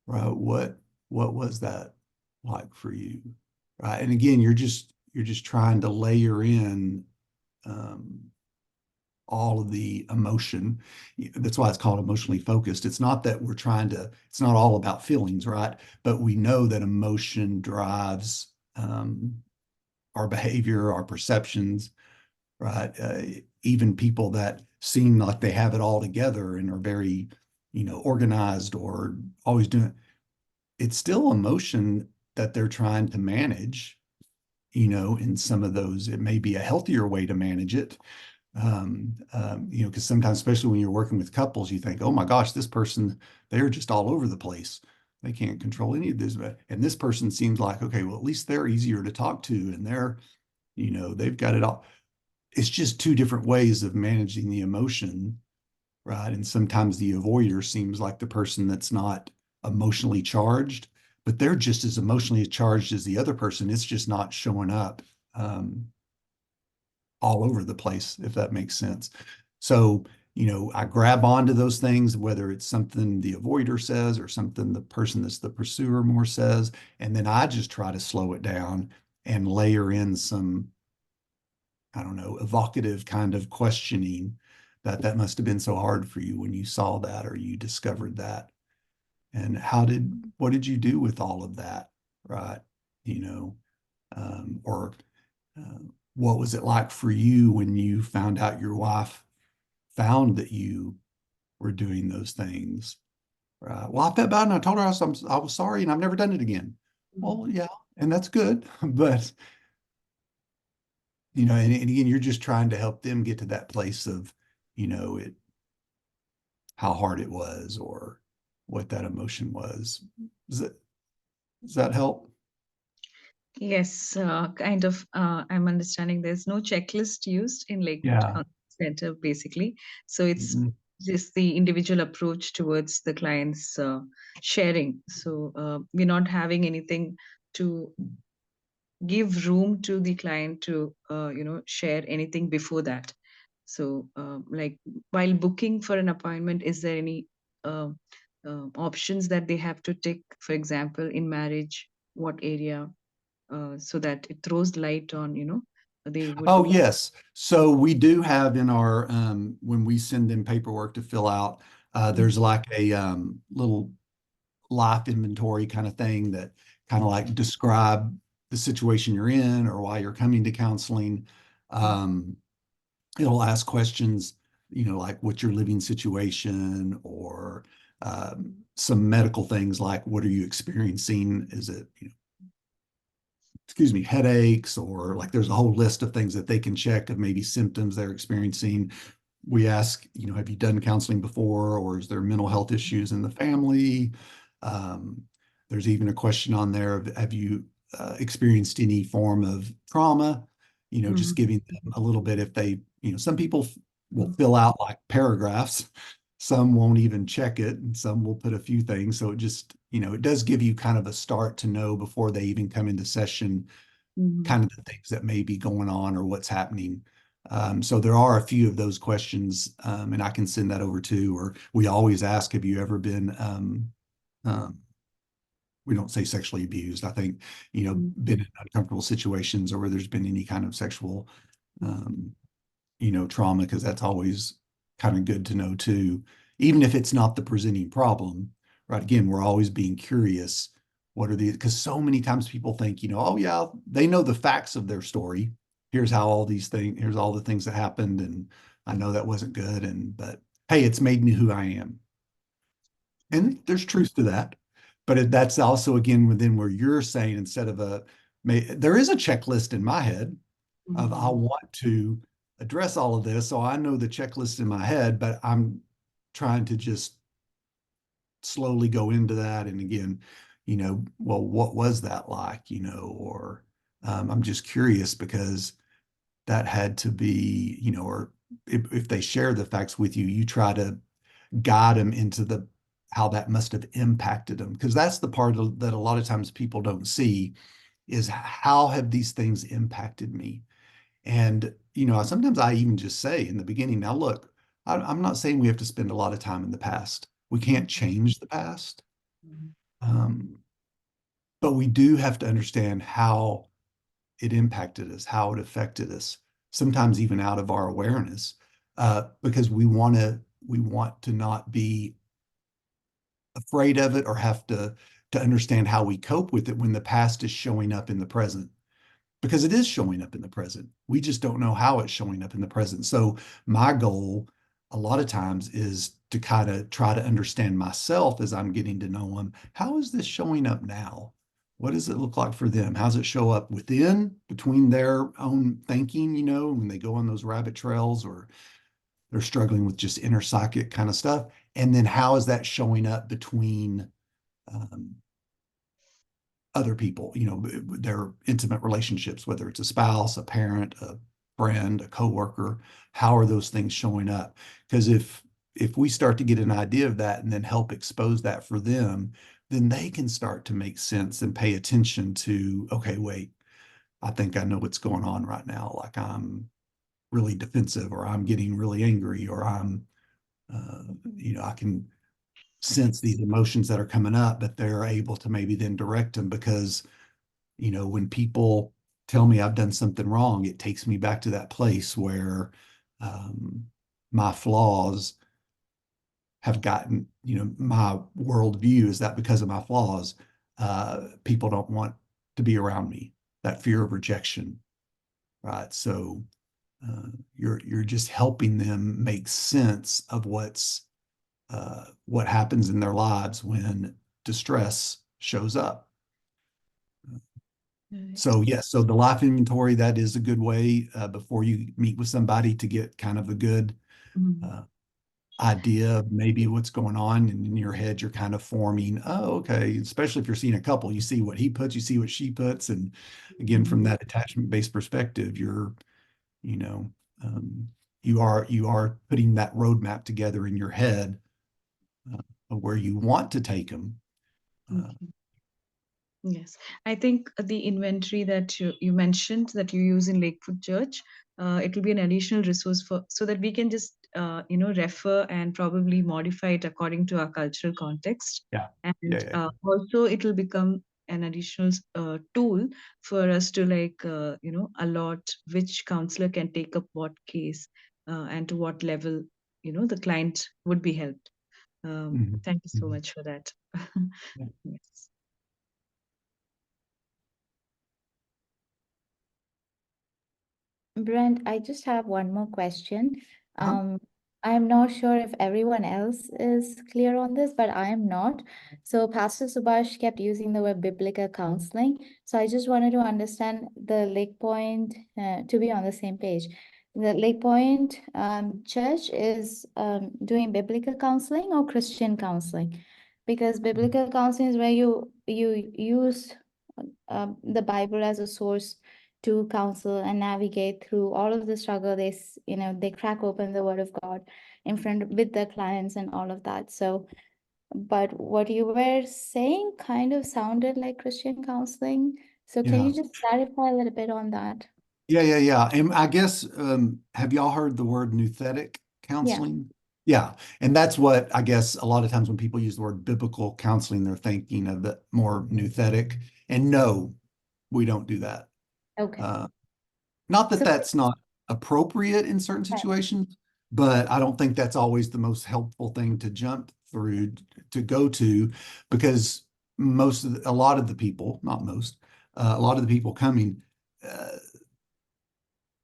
[SPEAKER 5] right? What was that like for you? Right. And again, you're just trying to layer in all of the emotion. That's why it's called emotionally focused. It's not that it's not all about feelings, right? But we know that emotion drives our behavior, our perceptions, right? Even people that seem like they have it all together and are very, organized or always doing, it's still emotion that they're trying to manage, in some of those. It may be a healthier way to manage it. Because sometimes, especially when you're working with couples, you think, oh my gosh, this person, they're just all over the place. They can't control any of this. And this person seems like, okay, well, at least they're easier to talk to and they're, they've got it all. It's just two different ways of managing the emotion, right? And sometimes the avoider seems like the person that's not emotionally charged, but they're just as emotionally charged as the other person. It's just not showing up all over the place, if that makes sense. So, I grab onto those things, whether it's something the avoider says or something the person that's the pursuer more says, and then I just try to slow it down and layer in some, I don't know, evocative kind of questioning that must have been so hard for you when you saw that or you discovered that. And what did you do with all of that, right? Or what was it like for you when you found out your wife found that you were doing those things? Right. Well, I felt bad and I told her I was sorry and I've never done it again. Well, yeah, and that's good, but and again, you're just trying to help them get to that place of, how hard it was or what that emotion was. Does that help?
[SPEAKER 8] Yes, kind of. I'm understanding there's no checklist used in Lakewood
[SPEAKER 5] Yeah.
[SPEAKER 8] Counseling Center, basically. So it's
[SPEAKER 5] Mhm.
[SPEAKER 8] just the individual approach towards the client's sharing. So we're not having anything to give room to the client to, share anything before that. So, like while booking for an appointment, is there any uh, options that they have to tick? For example, in marriage, what area? So that it throws light on, they would.
[SPEAKER 5] Oh, yes. So we do have in our, when we send them paperwork to fill out, there's like a little life inventory kind of thing that kind of like describe the situation you're in or why you're coming to counseling. it'll ask questions, like what's your living situation, or some medical things like what are you experiencing? Is it, excuse me, headaches, or like there's a whole list of things that they can check of maybe symptoms they're experiencing. We ask, have you done counseling before, or is there mental health issues in the family? Um, there's even a question on there of have you experienced any form of trauma? Just giving them a little bit if they, some people will fill out like paragraphs, some won't even check it, and some will put a few things. So it just, it does give you kind of a start to know before they even come into session, kind of the things that may be going on or what's happening. So there are a few of those questions, and I can send that over too. Or we always ask, have you ever been, we don't say sexually abused. I think, been in uncomfortable situations or where there's been any kind of sexual, trauma, because that's always kind of good to know too, even if it's not the presenting problem, right? Again, we're always being curious. What are the, because so many times people think, oh yeah, they know the facts of their story. Here's how all these things, here's all the things that happened. And I know that wasn't good. But hey, it's made me who I am. And there's truth to that. But that's also, again, within where you're saying, instead of there is a checklist in my head of I want to address all of this. So I know the checklist in my head, but I'm trying to just slowly go into that. And again, well, what was that like, or I'm just curious because that had to be, or if they share the facts with you, you try to guide them into how that must have impacted them. Because that's the part that a lot of times people don't see is how have these things impacted me? And, sometimes I even just say in the beginning, now look, I'm not saying we have to spend a lot of time in the past. We can't change the past. But we do have to understand how it impacted us, how it affected us, sometimes even out of our awareness, because we want to not be afraid of it or have to understand how we cope with it when the past is showing up in the present, because it is showing up in the present. We just don't know how it's showing up in the present. So my goal a lot of times is to kind of try to understand myself as I'm getting to know them. How is this showing up now? What does it look like for them? How does it show up between their own thinking, when they go on those rabbit trails or they're struggling with just inner psychic kind of stuff? And then how is that showing up between other people, their intimate relationships, whether it's a spouse, a parent, a friend, a coworker? How are those things showing up? Because if we start to get an idea of that and then help expose that for them, then they can start to make sense and pay attention to, okay, wait, I think I know what's going on right now. Like I'm really defensive, or I'm getting really angry, or I'm, I can sense these emotions that are coming up, but they're able to maybe then direct them. Because, when people tell me I've done something wrong, it takes me back to that place where my flaws have gotten, my worldview is that because of my flaws, people don't want to be around me, that fear of rejection, right? So you're just helping them make sense of what happens in their lives when distress shows up. So yes, so the life inventory, that is a good way before you meet with somebody to get kind of a good idea of maybe what's going on. And in your head, you're kind of forming, oh, okay, especially if you're seeing a couple, you see what he puts, you see what she puts. And again, from that attachment-based perspective, you know, you are putting that roadmap together in your head of where you want to take them.
[SPEAKER 8] Yes, I think the inventory that you mentioned that you use in Lakewood Church, it will be an additional resource for so that we can just refer and probably modify it according to our cultural context.
[SPEAKER 5] Yeah.
[SPEAKER 8] And
[SPEAKER 5] Yeah.
[SPEAKER 8] also it will become an additional tool for us to allot which counselor can take up what case and to what level the client would be helped. Thank you so much for that.
[SPEAKER 5] Yeah.
[SPEAKER 8] Yes.
[SPEAKER 7] Brent, I just have one more question.
[SPEAKER 5] Uh-huh.
[SPEAKER 7] I'm not sure if everyone else is clear on this, but I am not. So Pastor Subhash kept using the word biblical counseling. So I just wanted to understand the Lake Point, to be on the same page. The Lake Point church is doing biblical counseling or Christian counseling? Because biblical counseling is where you use the Bible as a source to counsel and navigate through all of the struggle. They crack open the word of God in front with their clients and all of that. So, but what you were saying kind of sounded like Christian counseling. So can
[SPEAKER 5] Yeah.
[SPEAKER 7] you just clarify a little bit on that?
[SPEAKER 5] Yeah. And I guess, have y'all heard the word nouthetic
[SPEAKER 7] Yeah.
[SPEAKER 5] counseling? Yeah. And that's what I guess a lot of times when people use the word biblical counseling, they're thinking of the more nouthetic. And no, we don't do that.
[SPEAKER 7] Okay.
[SPEAKER 5] Not that
[SPEAKER 7] So,
[SPEAKER 5] that's not appropriate in certain
[SPEAKER 7] right.
[SPEAKER 5] situations, but I don't think that's always the most helpful thing to jump through to go to, because a lot of the people, not most, a lot of the people coming,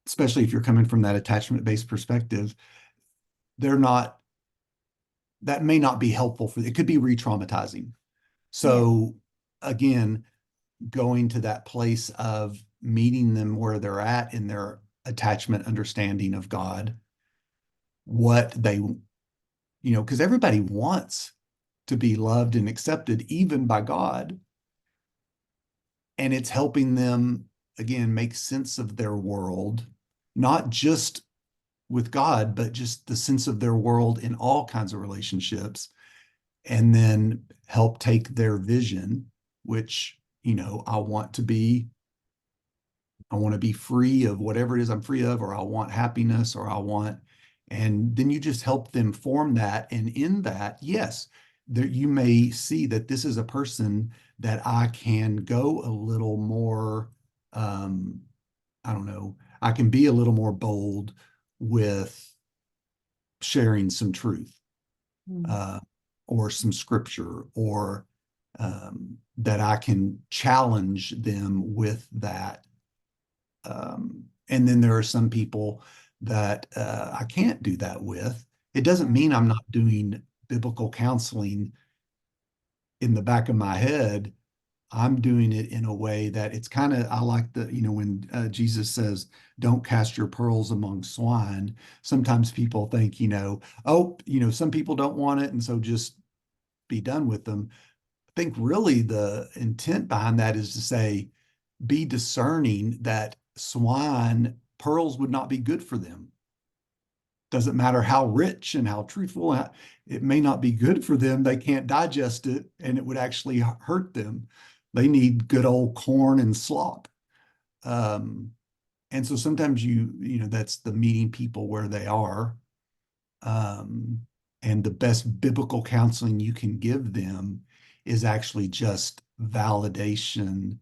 [SPEAKER 5] especially if you're coming from that attachment-based perspective, that may not be helpful it could be re-traumatizing. So again, going to that place of meeting them where they're at in their attachment understanding of God, what they, because everybody wants to be loved and accepted even by God. And it's helping them, again, make sense of their world, not just with God, but just the sense of their world in all kinds of relationships, and then help take their vision, which, I want to be free of whatever it is I'm free of, or I want happiness, and then you just help them form that. And in that, yes, there you may see that this is a person that I can go a little more, I don't know, I can be a little more bold with sharing some truth, or some scripture, or that I can challenge them with that. And then there are some people that I can't do that with. It doesn't mean I'm not doing biblical counseling in the back of my head. I'm doing it in a way that it's kind of, I like when Jesus says, don't cast your pearls among swine. Sometimes people think, some people don't want it, and so just be done with them. I think really the intent behind that is to say, be discerning that pearls would not be good for them. Doesn't matter how rich and how truthful, it may not be good for them. They can't digest it, and it would actually hurt them. They need good old corn and slop. And so sometimes that's the meeting people where they are. And the best biblical counseling you can give them is actually just validation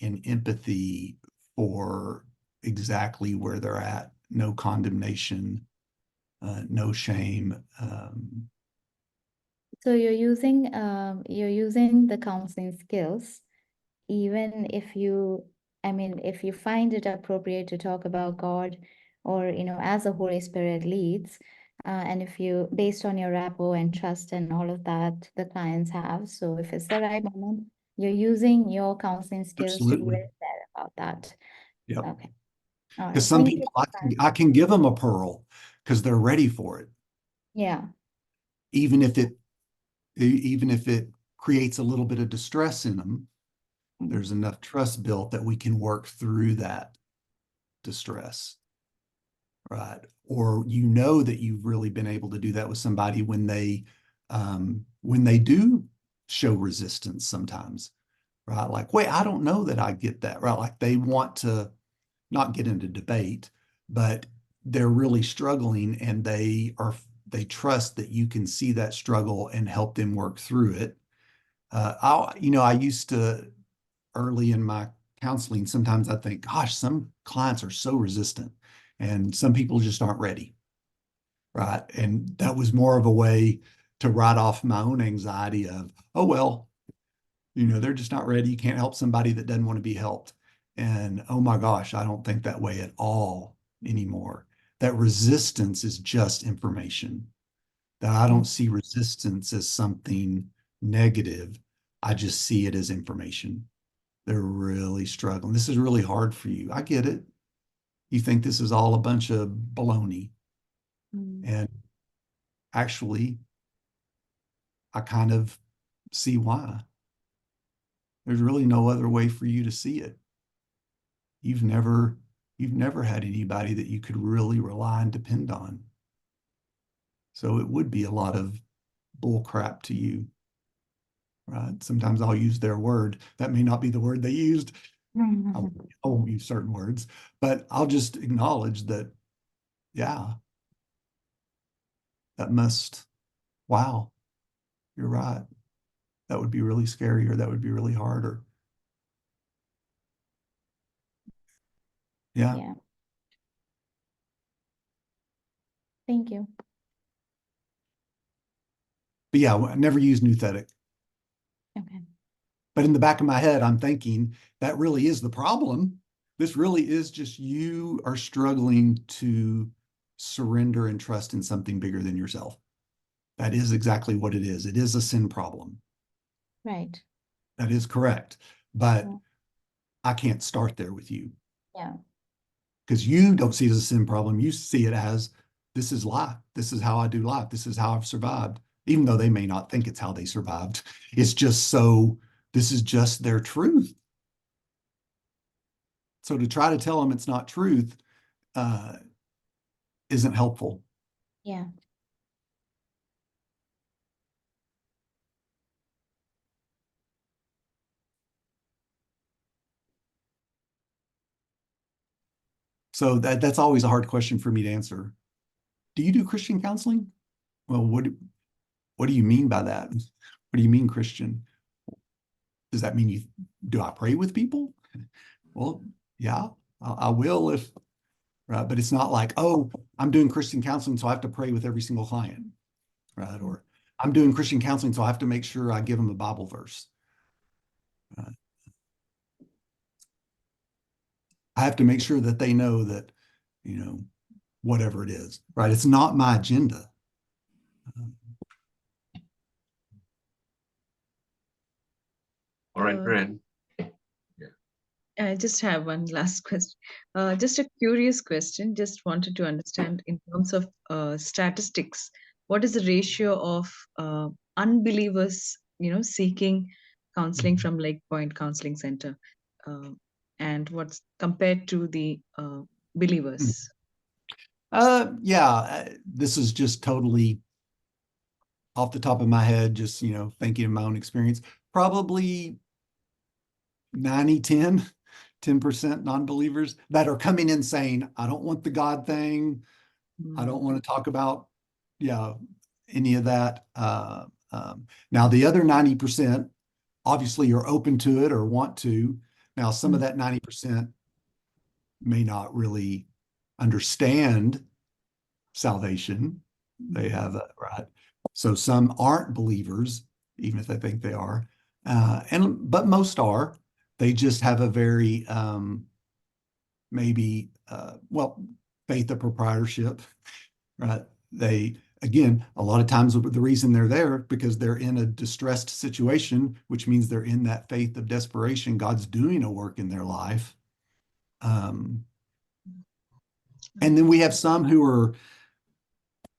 [SPEAKER 5] and empathy for exactly where they're at. No condemnation, no shame.
[SPEAKER 7] So you're using the counseling skills, even if if you find it appropriate to talk about God, or as the Holy Spirit leads, and if you, based on your rapport and trust and all of that the clients have, so if it's the right moment, you're using your counseling skills to be
[SPEAKER 5] Absolutely.
[SPEAKER 7] very fair about that.
[SPEAKER 5] Yep.
[SPEAKER 7] Okay. All right.
[SPEAKER 5] Because some
[SPEAKER 7] Thank you
[SPEAKER 5] people,
[SPEAKER 7] for
[SPEAKER 5] I can give them a pearl because they're ready for it,
[SPEAKER 7] Yeah.
[SPEAKER 5] even if it creates a little bit of distress in them. There's enough trust built that we can work through that distress, right? Or that you've really been able to do that with somebody when they do show resistance sometimes, right? Like, wait, I don't know that I get that, right? Like they want to not get into debate, but they're really struggling, and they trust that you can see that struggle and help them work through it. I used to, early in my counseling, sometimes I think, gosh, some clients are so resistant and some people just aren't ready. Right. And that was more of a way to write off my own anxiety of, oh, well, they're just not ready. You can't help somebody that doesn't want to be helped. And oh my gosh, I don't think that way at all. anymore. That resistance is just information. That I don't see resistance as something negative. I just see it as information. They're really struggling. This is really hard for you. I get it. You think this is all a bunch of baloney. And actually, I kind of see why. There's really no other way for you to see it. You've never had anybody that you could really rely and depend on. So it would be a lot of bull crap to you, right? Sometimes I'll use their word. That may not be the word they used. I won't use certain words, but I'll just acknowledge that, yeah, that must, wow, you're right. That would be really scary, or that would be really hard, or yeah.
[SPEAKER 7] Yeah. Thank you.
[SPEAKER 5] But yeah, I never used nouthetic.
[SPEAKER 7] Okay.
[SPEAKER 5] But in the back of my head, I'm thinking that really is the problem. This really is just you are struggling to surrender and trust in something bigger than yourself. That is exactly what it is. It is a sin problem.
[SPEAKER 7] Right.
[SPEAKER 5] That is correct. But
[SPEAKER 7] Yeah.
[SPEAKER 5] I can't start there with you.
[SPEAKER 7] Yeah.
[SPEAKER 5] Because you don't see it as a sin problem. You see it as, this is life. This is how I do life. This is how I've survived. Even though they may not think it's how they survived. It's just so, this is just their truth. So to try to tell them it's not truth isn't helpful.
[SPEAKER 7] Yeah.
[SPEAKER 5] So that's always a hard question for me to answer. Do you do Christian counseling? Well, what do you mean by that? What do you mean Christian? Does that mean do I pray with people? Well, yeah, I will if, right? But it's not like, oh, I'm doing Christian counseling, so I have to pray with every single client, right? Or I'm doing Christian counseling, so I have to make sure I give them a Bible verse. I have to make sure that they know that, whatever it is, right? It's not my agenda.
[SPEAKER 3] All right,
[SPEAKER 8] Uh,
[SPEAKER 3] Brent.
[SPEAKER 8] I just have one last question. Just a curious question. Just wanted to understand in terms of statistics, what is the ratio of unbelievers, seeking counseling from Lake Point Counseling Center, and what's compared to the believers?
[SPEAKER 5] Yeah, this is just totally off the top of my head, just, thinking of my own experience. Probably 90-10, 10% non-believers that are coming in saying, I don't want the God thing. I don't want to talk about, any of that. Now, the other 90%, obviously, you're open to it or want to. Now, some of that 90% may not really understand salvation. They have that, right? So some aren't believers, even if they think they are. But most are. They just have a very maybe faith of proprietorship, right? They, again, a lot of times the reason they're there because they're in a distressed situation, which means they're in that faith of desperation. God's doing a work in their life. And then we have some who are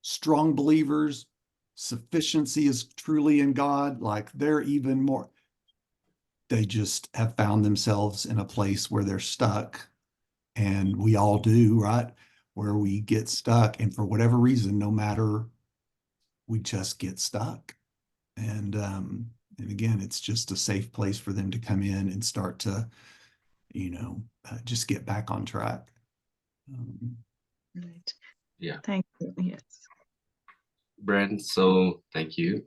[SPEAKER 5] strong believers. Sufficiency is truly in God. Like they're even more, they just have found themselves in a place where they're stuck. And we all do, right? Where we get stuck. And for whatever reason, no matter, we just get stuck. And again, it's just a safe place for them to come in and start to, just get back on track.
[SPEAKER 8] Right.
[SPEAKER 3] Yeah.
[SPEAKER 8] Thank you. Yes.
[SPEAKER 3] Brent, so thank you.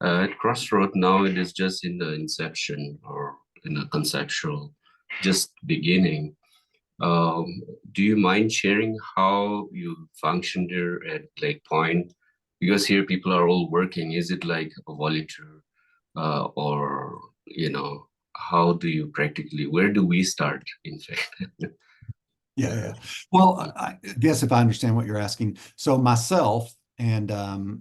[SPEAKER 3] At Crossroad now, it is just in the inception or in a conceptual, just beginning. Do you mind sharing how you function there at Lake Point? Because here people are all working. Is it like a volunteer, or how do you practically? Where do we start? In fact.
[SPEAKER 5] Yeah. Well, I guess if I understand what you're asking, so myself and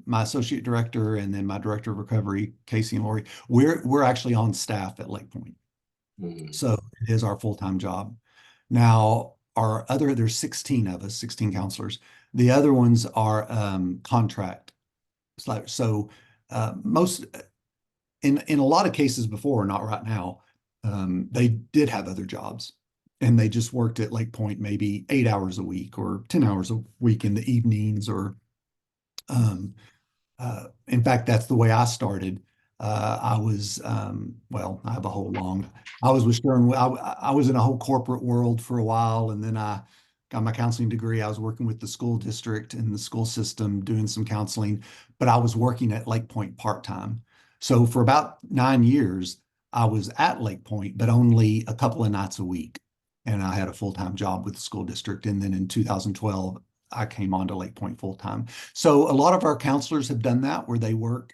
[SPEAKER 5] my associate director and then my director of recovery, Casey and Lori, we're actually on staff at Lake Point.
[SPEAKER 3] Mhm.
[SPEAKER 5] So it is our full-time job. Now, there's 16 of us, 16 counselors. The other ones are contract. So most in a lot of cases before, not right now, they did have other jobs and they just worked at Lake Point maybe 8 hours a week or 10 hours a week in the evenings or um, in fact, that's the way I started. I was, well, I have a whole long, I was with Stern, I was in a whole corporate world for a while, and then I got my counseling degree. I was working with the school district and the school system doing some counseling, but I was working at Lake Point part-time. So for about 9 years, I was at Lake Point, but only a couple of nights a week. And I had a full-time job with the school district. And then in 2012, I came on to Lake Point full-time. So a lot of our counselors have done that where they work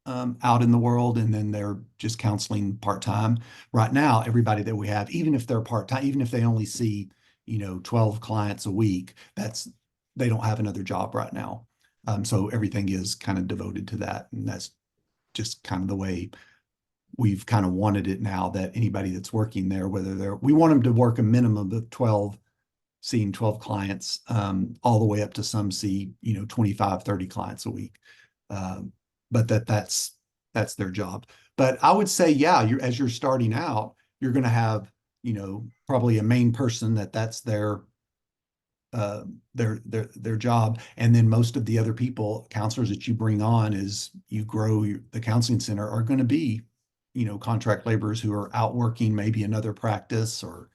[SPEAKER 5] out in the world and then they're just counseling part-time. Right now, everybody that we have, even if they're part-time, even if they only see, 12 clients a week, they don't have another job right now. So everything is kind of devoted to that. And that's just kind of the way we've kind of wanted it now, that anybody that's working there, we want them to work a minimum of 12, seeing 12 clients, all the way up to some see, 25, 30 clients a week. But that's their job. But I would say, yeah, as you're starting out, you're going to have, probably a main person that's their job. And then most of the other counselors that you bring on as you grow the counseling center are going to be, contract laborers who are out working maybe another practice or,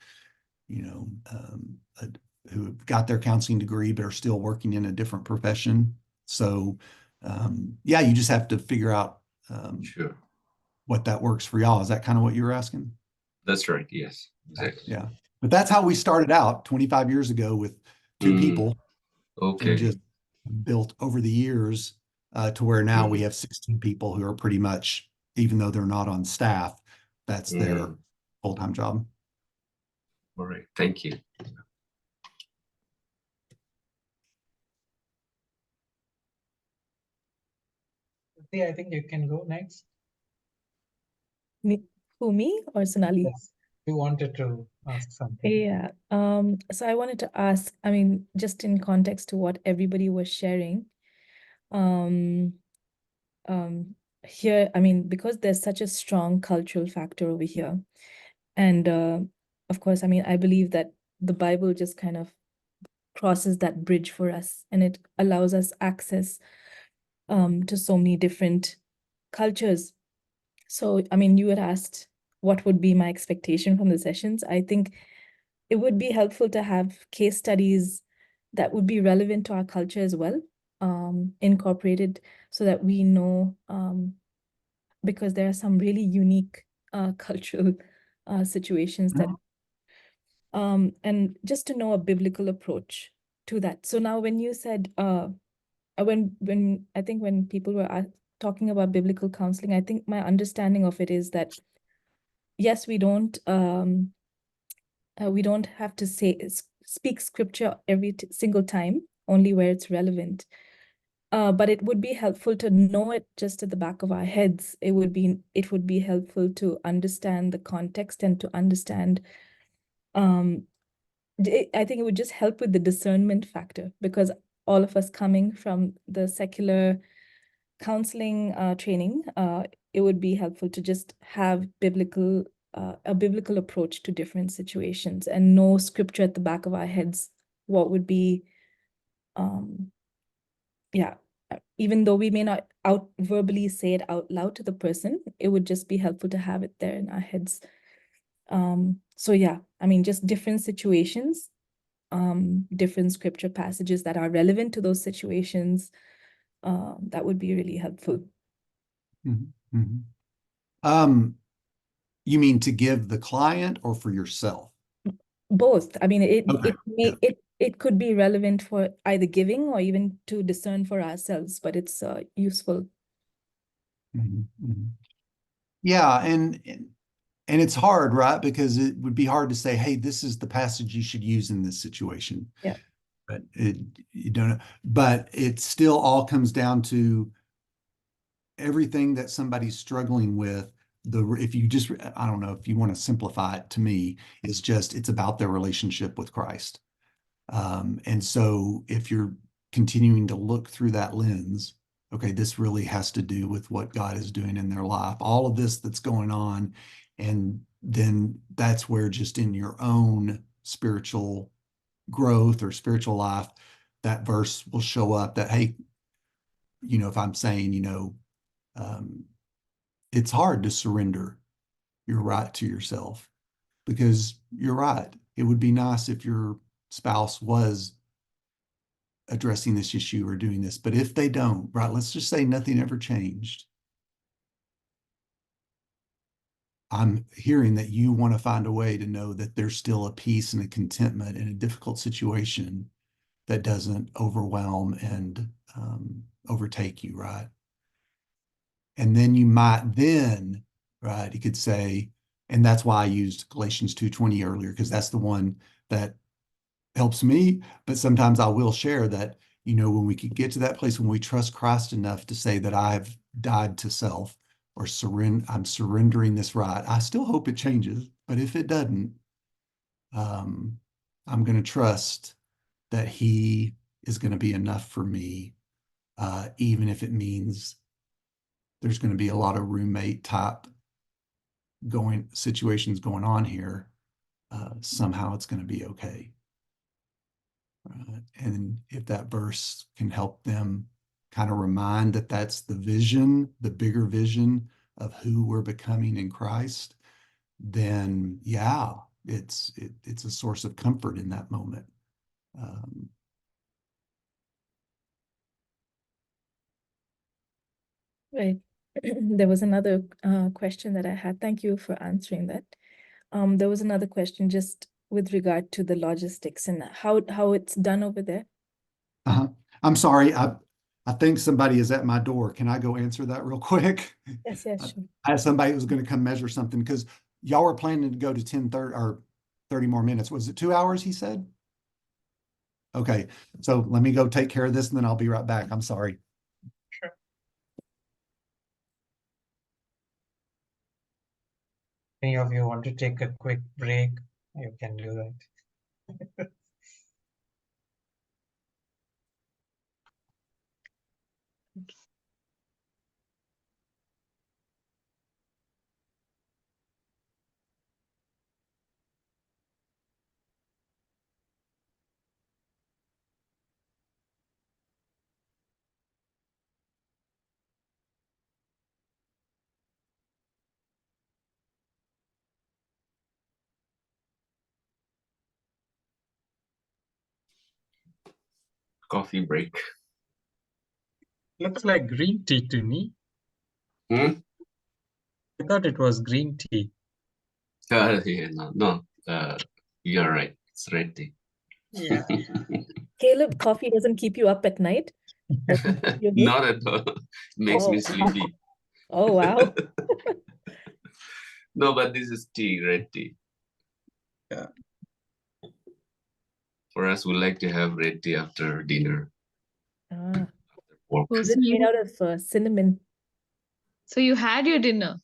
[SPEAKER 5] you know, um, who have got their counseling degree but are still working in a different profession. So, yeah, you just have to figure out
[SPEAKER 3] Sure.
[SPEAKER 5] what that works for y'all. Is that kind of what you were asking?
[SPEAKER 3] That's right. Yes, exactly.
[SPEAKER 5] Yeah. But that's how we started out 25 years ago with two people and
[SPEAKER 3] Okay.
[SPEAKER 5] just built over the years to where now we
[SPEAKER 3] Mhm.
[SPEAKER 5] have 16 people who are pretty much, even though they're not on staff, that's their full-time job.
[SPEAKER 3] All right. Thank you.
[SPEAKER 4] I think you can go next.
[SPEAKER 9] Me, who, me or Sonali?
[SPEAKER 4] Yes, you wanted to ask something.
[SPEAKER 9] Yeah. So I wanted to ask, I mean, just in context to what everybody was sharing, um, here, I mean, because there's such a strong cultural factor over here. And of course, I mean, I believe that the Bible just kind of crosses that bridge for us and it allows us access to so many different cultures. So, I mean, you had asked what would be my expectation from the sessions. I think it would be helpful to have case studies that would be relevant to our culture as well, incorporated so that we know, because there are some really unique cultural situations that, and just to know a biblical approach to that. So now when you said, when I think when people were talking about biblical counseling, I think my understanding of it is that, yes, we don't have to speak scripture every single time, only where it's relevant. But it would be helpful to know it just at the back of our heads. It would be helpful to understand the context and to understand. I think it would just help with the discernment factor, because all of us coming from the secular counseling training, it would be helpful to just have a biblical approach to different situations and know scripture at the back of our heads. What would be, yeah, even though we may not verbally say it out loud to the person, it would just be helpful to have it there in our heads. So yeah, I mean, just different situations, different scripture passages that are relevant to those situations, that would be really helpful.
[SPEAKER 5] Mm-hmm. Mm-hmm. You mean to give the client or for yourself?
[SPEAKER 9] Both. I mean,
[SPEAKER 5] Okay.
[SPEAKER 9] it could be relevant for either giving or even to discern for ourselves, but it's useful.
[SPEAKER 5] Mm-hmm. Mm-hmm. Yeah, and And it's hard, right? Because it would be hard to say, hey, this is the passage you should use in this situation.
[SPEAKER 9] Yeah.
[SPEAKER 5] But you don't, but it still all comes down to everything that somebody's struggling with. If you just, I don't know, if you want to simplify it, to me, it's about their relationship with Christ. And so if you're continuing to look through that lens, okay, this really has to do with what God is doing in their life, all of this that's going on. And then that's where, just in your own spiritual growth or spiritual life, that verse will show up that, hey, if I'm saying, it's hard to surrender your right to yourself, because you're right. It would be nice if your spouse was addressing this issue or doing this, but if they don't, right, let's just say nothing ever changed. I'm hearing that you want to find a way to know that there's still a peace and a contentment in a difficult situation that doesn't overwhelm and overtake you, right? And then you might right, you could say, and that's why I used Galatians 2:20 earlier, because that's the one that helps me. But sometimes I will share that, when we could get to that place when we trust Christ enough to say that I've died to self, or I'm surrendering this right. I still hope it changes, but if it doesn't, I'm going to trust that He is going to be enough for me, even if it means there's going to be a lot of roommate type situations going on here. Somehow it's going to be okay. And if that verse can help them kind of remind that that's the vision, the bigger vision of who we're becoming in Christ, then yeah, it's a source of comfort in that moment.
[SPEAKER 9] Right. There was another question that I had. Thank you for answering that. There was another question just with regard to the logistics and how it's done over there.
[SPEAKER 5] I'm sorry. I think somebody is at my door. Can I go answer that real quick?
[SPEAKER 9] Yes, yes, sure.
[SPEAKER 5] I had somebody who was going to come measure something, because y'all were planning to go to 10:30 or 30 more minutes. Was it 2 hours, he said? Okay, so let me go take care of this and then I'll be right back. I'm sorry.
[SPEAKER 4] Sure. Any of you want to take a quick break? You can do that.
[SPEAKER 3] Coffee break.
[SPEAKER 4] Looks like green tea to me.
[SPEAKER 3] Hmm?
[SPEAKER 4] I thought it was green tea.
[SPEAKER 3] Yeah, no, you're right. It's red tea.
[SPEAKER 4] Yeah.
[SPEAKER 9] Caleb, coffee doesn't keep you up at night? Doesn't keep you awake?
[SPEAKER 3] Not at all. Makes
[SPEAKER 9] Oh,
[SPEAKER 3] me
[SPEAKER 9] wow.
[SPEAKER 3] sleepy.
[SPEAKER 9] Oh, wow.
[SPEAKER 3] No, but this is tea, red tea.
[SPEAKER 4] Yeah.
[SPEAKER 3] For us, we like to have red tea after dinner.
[SPEAKER 9] Ah,
[SPEAKER 3] Pork.
[SPEAKER 9] is it made out of cinnamon?
[SPEAKER 8] So you had your dinner.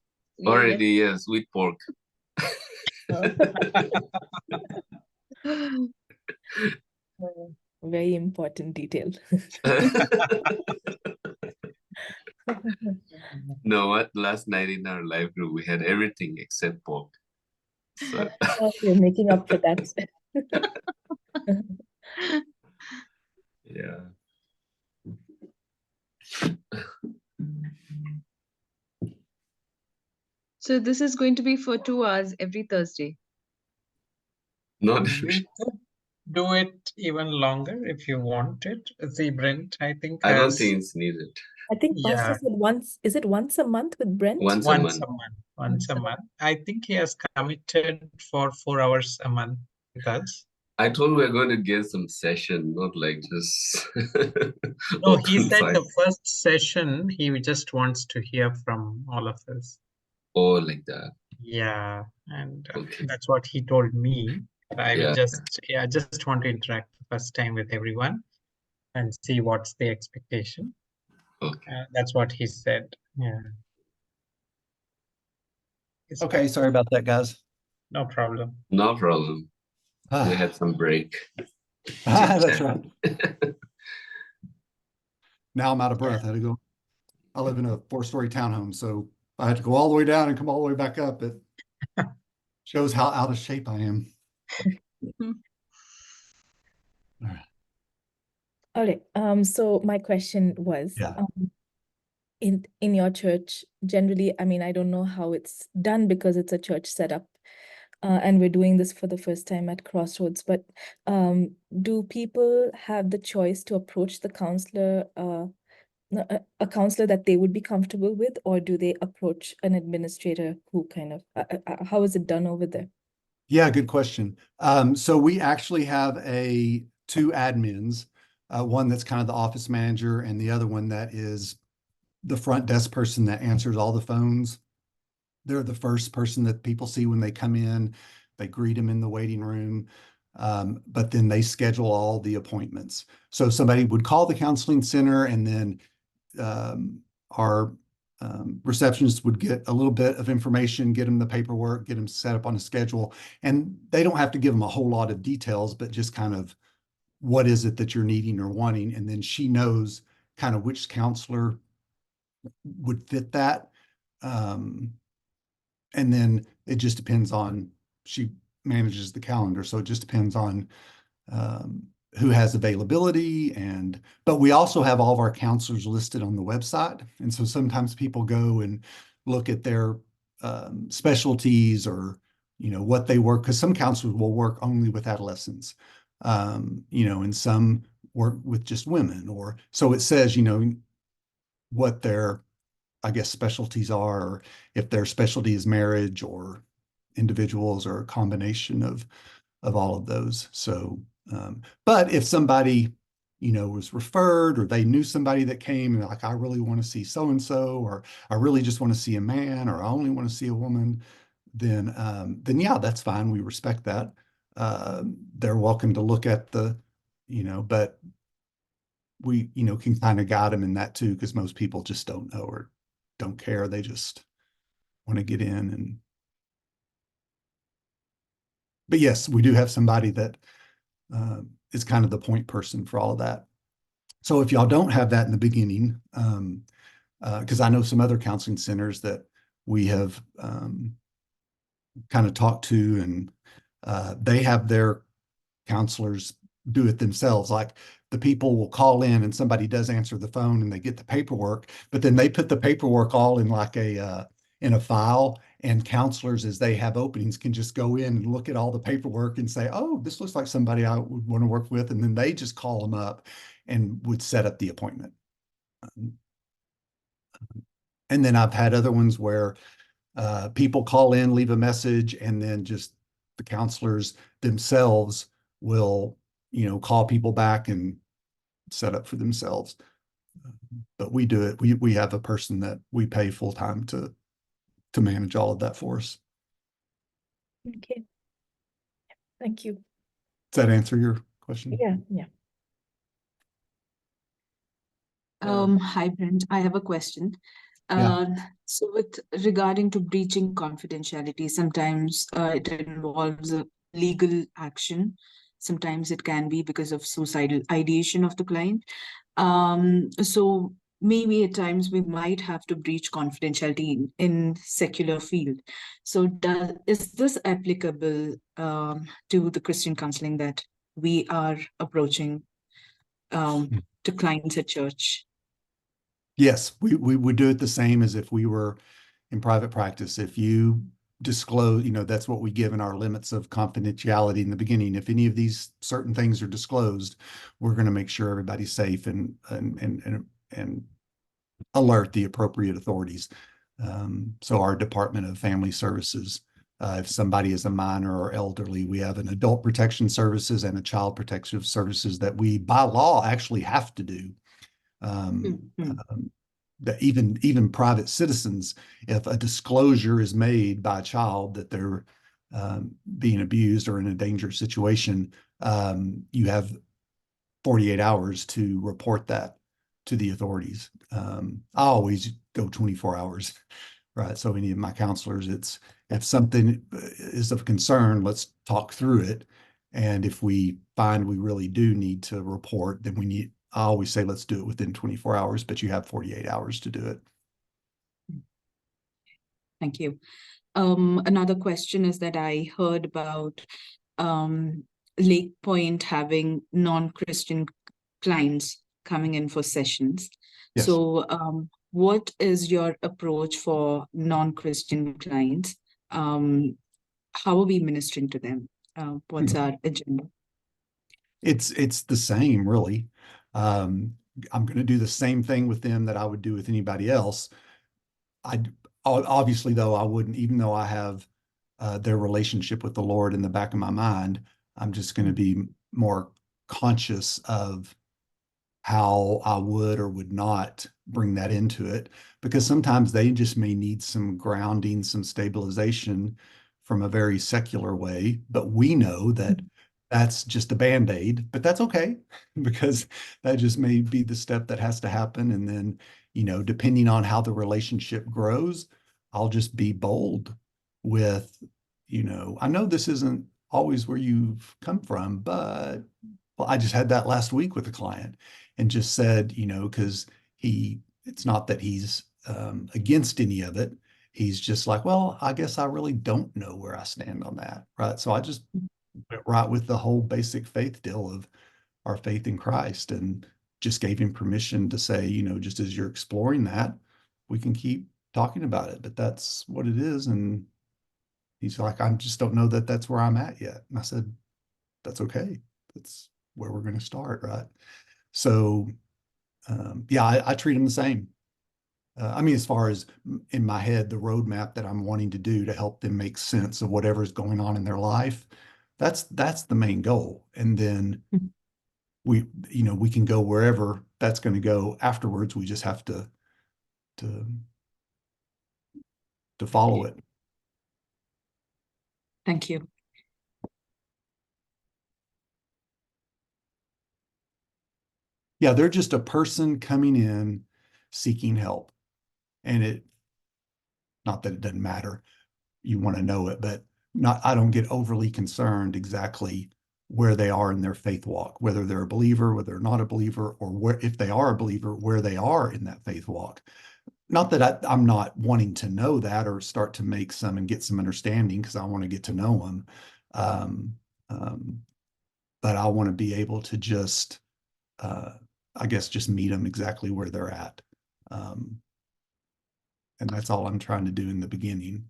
[SPEAKER 3] Already, yes, with pork.
[SPEAKER 9] Oh. Very important detail.
[SPEAKER 3] No, what? Last night in our live group, we had everything except pork. So
[SPEAKER 9] Oh, you're making up for that.
[SPEAKER 3] yeah.
[SPEAKER 8] So this is going to be for 2 hours every Thursday.
[SPEAKER 3] Not
[SPEAKER 4] We could do it even longer if you want it. See, Brent, I think
[SPEAKER 3] I don't
[SPEAKER 4] has
[SPEAKER 3] think it's needed.
[SPEAKER 9] I think Pastor
[SPEAKER 4] yeah,
[SPEAKER 9] said is it once a month with Brent?
[SPEAKER 3] Once a
[SPEAKER 4] once
[SPEAKER 3] month.
[SPEAKER 4] a month. Once a month. I think he has committed for 4 hours a month with us.
[SPEAKER 3] I told we're going to get some session, not like just
[SPEAKER 4] No, he
[SPEAKER 3] open
[SPEAKER 4] said
[SPEAKER 3] file.
[SPEAKER 4] the first session he just wants to hear from all of us.
[SPEAKER 3] Oh, like that.
[SPEAKER 4] Yeah, and
[SPEAKER 3] Okay.
[SPEAKER 4] that's what he told me. I will
[SPEAKER 3] Yeah.
[SPEAKER 4] just want to interact the first time with everyone and see what's the expectation.
[SPEAKER 3] Okay.
[SPEAKER 4] That's what he said. Yeah. It's
[SPEAKER 5] Okay, sorry about that, guys.
[SPEAKER 4] no problem.
[SPEAKER 3] No problem. We had some break.
[SPEAKER 5] That's
[SPEAKER 3] Chit-chat.
[SPEAKER 5] right. Now I'm out of breath. I had to go. I live in a 4-story townhome, so I had to go all the way down and come all the way back up. It shows how out of shape I am. All right.
[SPEAKER 9] All right. So my question was,
[SPEAKER 5] Yeah.
[SPEAKER 9] in your church, generally, I mean, I don't know how it's done because it's a church setup, and we're doing this for the first time at Crossroads. But do people have the choice to approach the counselor, a counselor that they would be comfortable with, or do they approach an administrator who kind of, how is it done over there?
[SPEAKER 5] Yeah, good question. So we actually have two admins, one that's kind of the office manager and the other one that is the front desk person that answers all the phones. They're the first person that people see when they come in. They greet them in the waiting room, but then they schedule all the appointments. So somebody would call the counseling center, and then our receptionists would get a little bit of information, get them the paperwork, get them set up on a schedule. And they don't have to give them a whole lot of details, but just kind of what is it that you're needing or wanting. And then she knows kind of which counselor would fit that. And then it just depends on, she manages the calendar. So it just depends on who has availability. But we also have all of our counselors listed on the website. And so sometimes people go and look at their specialties, or, what they work, because some counselors will work only with adolescents, and some work with just women, or so it says, what their, I guess, specialties are, or if their specialty is marriage or individuals, or a combination of all of those. So, but if somebody, was referred, or they knew somebody that came and they're like, I really want to see so-and-so, or I really just want to see a man, or I only want to see a woman, then yeah, that's fine. We respect that. They're welcome to look at but we, can kind of guide them in that too, because most people just don't know or don't care. They just want to get in. But yes, we do have somebody that is kind of the point person for all of that. So if y'all don't have that in the beginning, because I know some other counseling centers that we have kind of talked to, and they have their counselors do it themselves. Like, the people will call in and somebody does answer the phone and they get the paperwork, but then they put the paperwork all in like in a file, and counselors, as they have openings, can just go in and look at all the paperwork and say, oh, this looks like somebody I would want to work with. And then they just call them up and would set up the appointment. And then I've had other ones where people call in, leave a message, and then just the counselors themselves will, call people back and set up for themselves. But we do it. We have a person that we pay full time to manage all of that for us.
[SPEAKER 9] Okay. Thank you.
[SPEAKER 5] Does that answer your question?
[SPEAKER 9] Yeah.
[SPEAKER 10] Hi, Brent. I have a question.
[SPEAKER 5] Yeah.
[SPEAKER 10] So with regarding to breaching confidentiality, sometimes it involves a legal action. Sometimes it can be because of suicidal ideation of the client. So maybe at times we might have to breach confidentiality in secular field. So is this applicable to the Christian counseling that we are approaching to clients at church?
[SPEAKER 5] Yes, we would do it the same as if we were in private practice. If you disclose, that's what we give in our limits of confidentiality in the beginning. If any of these certain things are disclosed, we're going to make sure everybody's safe and alert the appropriate authorities. So our Department of Family Services, if somebody is a minor or elderly, we have an adult protection services and a child protection services that we by law actually have to do. that even private citizens, if a disclosure is made by a child that they're being abused or in a dangerous situation, you have 48 hours to report that to the authorities. I always go 24 hours, right? So any of my counselors, it's if something is of concern, let's talk through it. And if we find we really do need to report, then I always say, let's do it within 24 hours, but you have 48 hours to do it.
[SPEAKER 10] Thank you. Another question is that I heard about Lake Point having non-Christian clients coming in for sessions.
[SPEAKER 5] Yes.
[SPEAKER 10] So what is your approach for non-Christian clients? How are we ministering to them? What's our agenda?
[SPEAKER 5] It's the same, really. I'm going to do the same thing with them that I would do with anybody else. Obviously, though, I wouldn't, even though I have their relationship with the Lord in the back of my mind, I'm just going to be more conscious of how I would or would not bring that into it, because sometimes they just may need some grounding, some stabilization from a very secular way. But we know that that's just a band-aid, but that's okay because that just may be the step that has to happen. And then, depending on how the relationship grows, I'll just be bold with, I know this isn't always where you've come from, but well, I just had that last week with a client and just said, because it's not that he's against any of it. He's just like, well, I guess I really don't know where I stand on that. Right. So I just went right with the whole basic faith deal of our faith in Christ and just gave him permission to say, just as you're exploring that, we can keep talking about it, but that's what it is. And he's like, I just don't know that that's where I'm at yet. And I said, that's okay. That's where we're going to start. Right. So, yeah, I treat them the same. I mean, as far as in my head, the roadmap that I'm wanting to do to help them make sense of whatever's going on in their life, that's the main goal. And then we can go wherever that's going to go afterwards. We just have to follow it.
[SPEAKER 10] Thank you.
[SPEAKER 5] Yeah, they're just a person coming in seeking help. And not that it doesn't matter, you want to know it, but I don't get overly concerned exactly where they are in their faith walk, whether they're a believer, whether they're not a believer, or if they are a believer, where they are in that faith walk. Not that I'm not wanting to know that or start to make some and get some understanding, because I want to get to know them. But I want to be able to just, I guess, just meet them exactly where they're at. And that's all I'm trying to do in the beginning.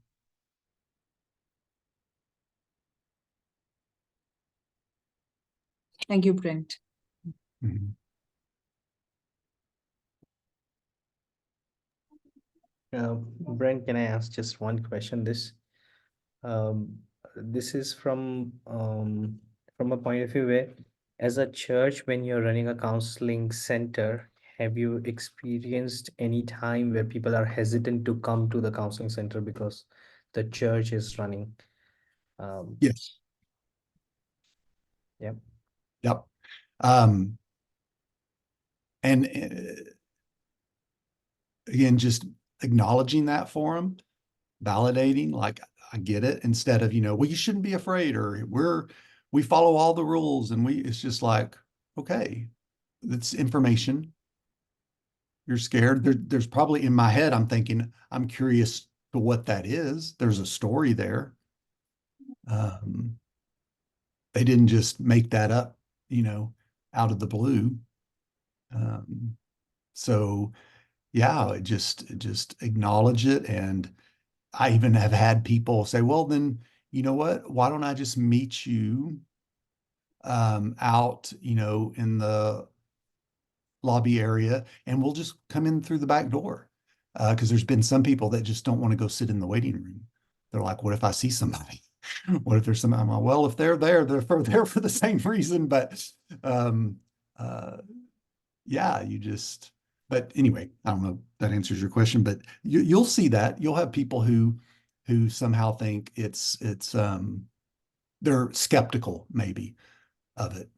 [SPEAKER 10] Thank you, Brent.
[SPEAKER 5] Mhm.
[SPEAKER 2] Brent, can I ask just one question? This is from a point of view where, as a church, when you're running a counseling center, have you experienced any time where people are hesitant to come to the counseling center because the church is running?
[SPEAKER 5] Yes.
[SPEAKER 2] Yep.
[SPEAKER 5] Yep. And again, just acknowledging that for them, validating, like, I get it, instead of, well, you shouldn't be afraid, or we follow all the rules, and it's just like, okay, it's information. You're scared. There's probably, in my head, I'm thinking, I'm curious to what that is. There's a story there. They didn't just make that up, out of the blue. So yeah, just acknowledge it. And I even have had people say, well, then, you know what? Why don't I just meet you out, in the lobby area, and we'll just come in through the back door. Because there's been some people that just don't want to go sit in the waiting room. They're like, what if I see somebody? What if there's somebody? I'm like, well, if they're there, they're there for the same reason. But yeah, But anyway, I don't know if that answers your question, but you'll see that you'll have people who somehow think they're skeptical maybe of it.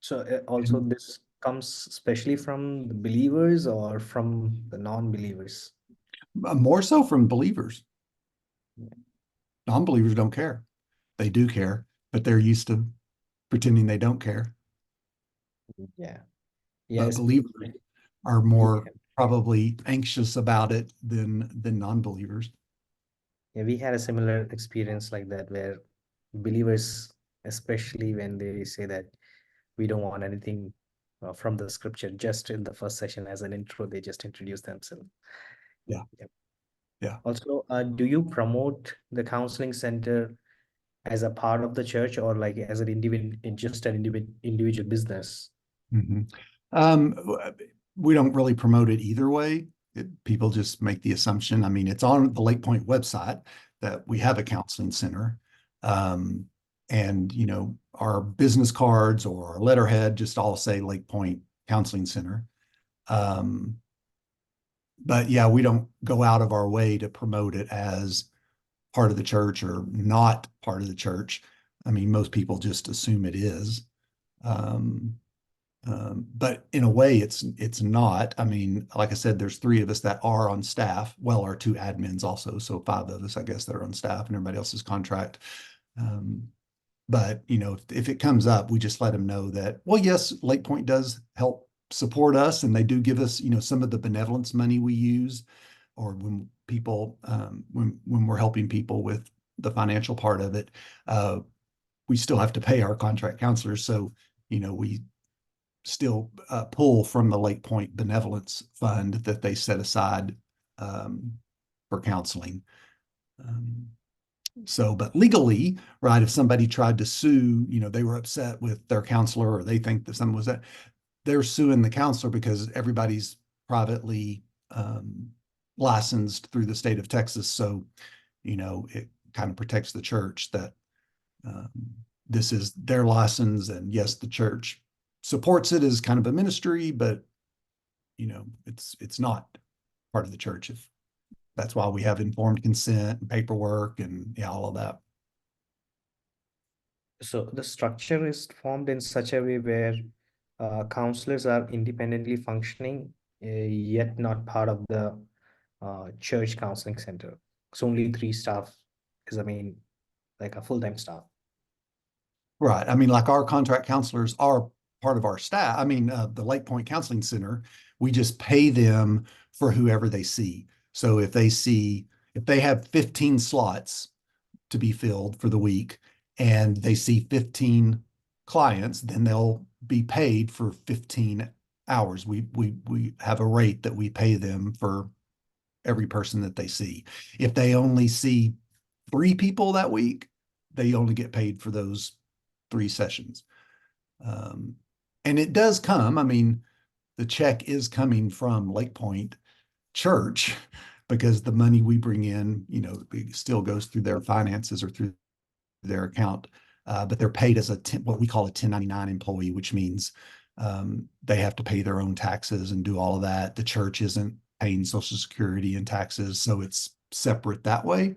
[SPEAKER 2] So also
[SPEAKER 5] And-
[SPEAKER 2] this comes especially from the believers or from the non-believers?
[SPEAKER 5] More so from believers. Non-believers don't care. They do care, but they're used to pretending they don't care.
[SPEAKER 2] Yeah.
[SPEAKER 5] But
[SPEAKER 2] Yes.
[SPEAKER 5] believers are
[SPEAKER 2] Yeah.
[SPEAKER 5] more probably anxious about it than non-believers.
[SPEAKER 2] Yeah, we had a similar experience like that where believers, especially when they say that we don't want anything from the scripture, just in the first session as an intro, they just introduce themselves.
[SPEAKER 5] Yeah.
[SPEAKER 2] Yep.
[SPEAKER 5] Yeah.
[SPEAKER 2] Also, do you promote the counseling center as a part of the church or like as an individual, just an individual business?
[SPEAKER 5] Mhm. We don't really promote it either way. People just make the assumption. I mean, it's on the Lake Point website that we have a counseling center. And, you know, our business cards or our letterhead just all say Lake Point Counseling Center. But yeah, we don't go out of our way to promote it as part of the church or not part of the church. I mean, most people just assume it is. But in a way, it's not. I mean, like I said, there's 3 of us that are on staff. Well, our 2 admins also, so 5 of us, I guess, that are on staff, and everybody else's contract. But you know, if it comes up, we just let them know that, well, yes, Lake Point does help support us, and they do give us, you know, some of the benevolence money we use, or when people, when we're helping people with the financial part of it, we still have to pay our contract counselors. So, you know, we still pull from the Lake Point Benevolence Fund that they set aside for counseling. So, but legally, right, if somebody tried to sue, you know, they were upset with their counselor or they think that someone was that, they're suing the counselor because everybody's privately licensed through the state of Texas. So, you know, it kind of protects the church that this is their license. And yes, the church supports it as kind of a ministry, but you know, it's not part of the church. If that's why we have informed consent and paperwork and yeah, all of that.
[SPEAKER 2] So the structure is formed in such a way where counselors are independently functioning, yet not part of the church counseling center. So only 3 staff is, I mean, like a full-time staff.
[SPEAKER 5] Right. I mean, like our contract counselors are part of our staff. I mean, the Lake Point Counseling Center, we just pay them for whoever they see. So if they have 15 slots to be filled for the week and they see 15 clients, then they'll be paid for 15 hours. We have a rate that we pay them for every person that they see. If they only see 3 people that week, they only get paid for those 3 sessions. And it does come, I mean, the check is coming from Lake Point Church because the money we bring in, you know, it still goes through their finances or through their account. But they're paid as what we call a 1099 employee, which means they have to pay their own taxes and do all of that. The church isn't paying Social Security and taxes, so it's separate that way.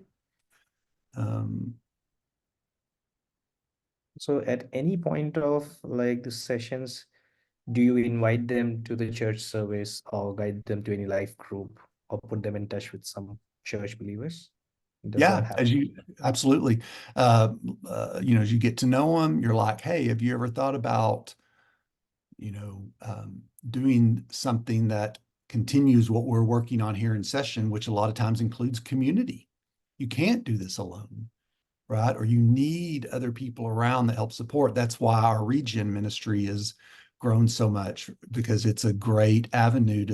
[SPEAKER 2] So at any point of like the sessions, do you invite them to the church service or guide them to any life group or put them in touch with some church believers? Does that
[SPEAKER 5] Yeah,
[SPEAKER 2] happen?
[SPEAKER 5] absolutely. You know, as you get to know them, you're like, hey, have you ever thought about, you know, doing something that continues what we're working on here in session, which a lot of times includes community. You can't do this alone, right? Or you need other people around that help support. That's why our region ministry has grown so much, because it's a great avenue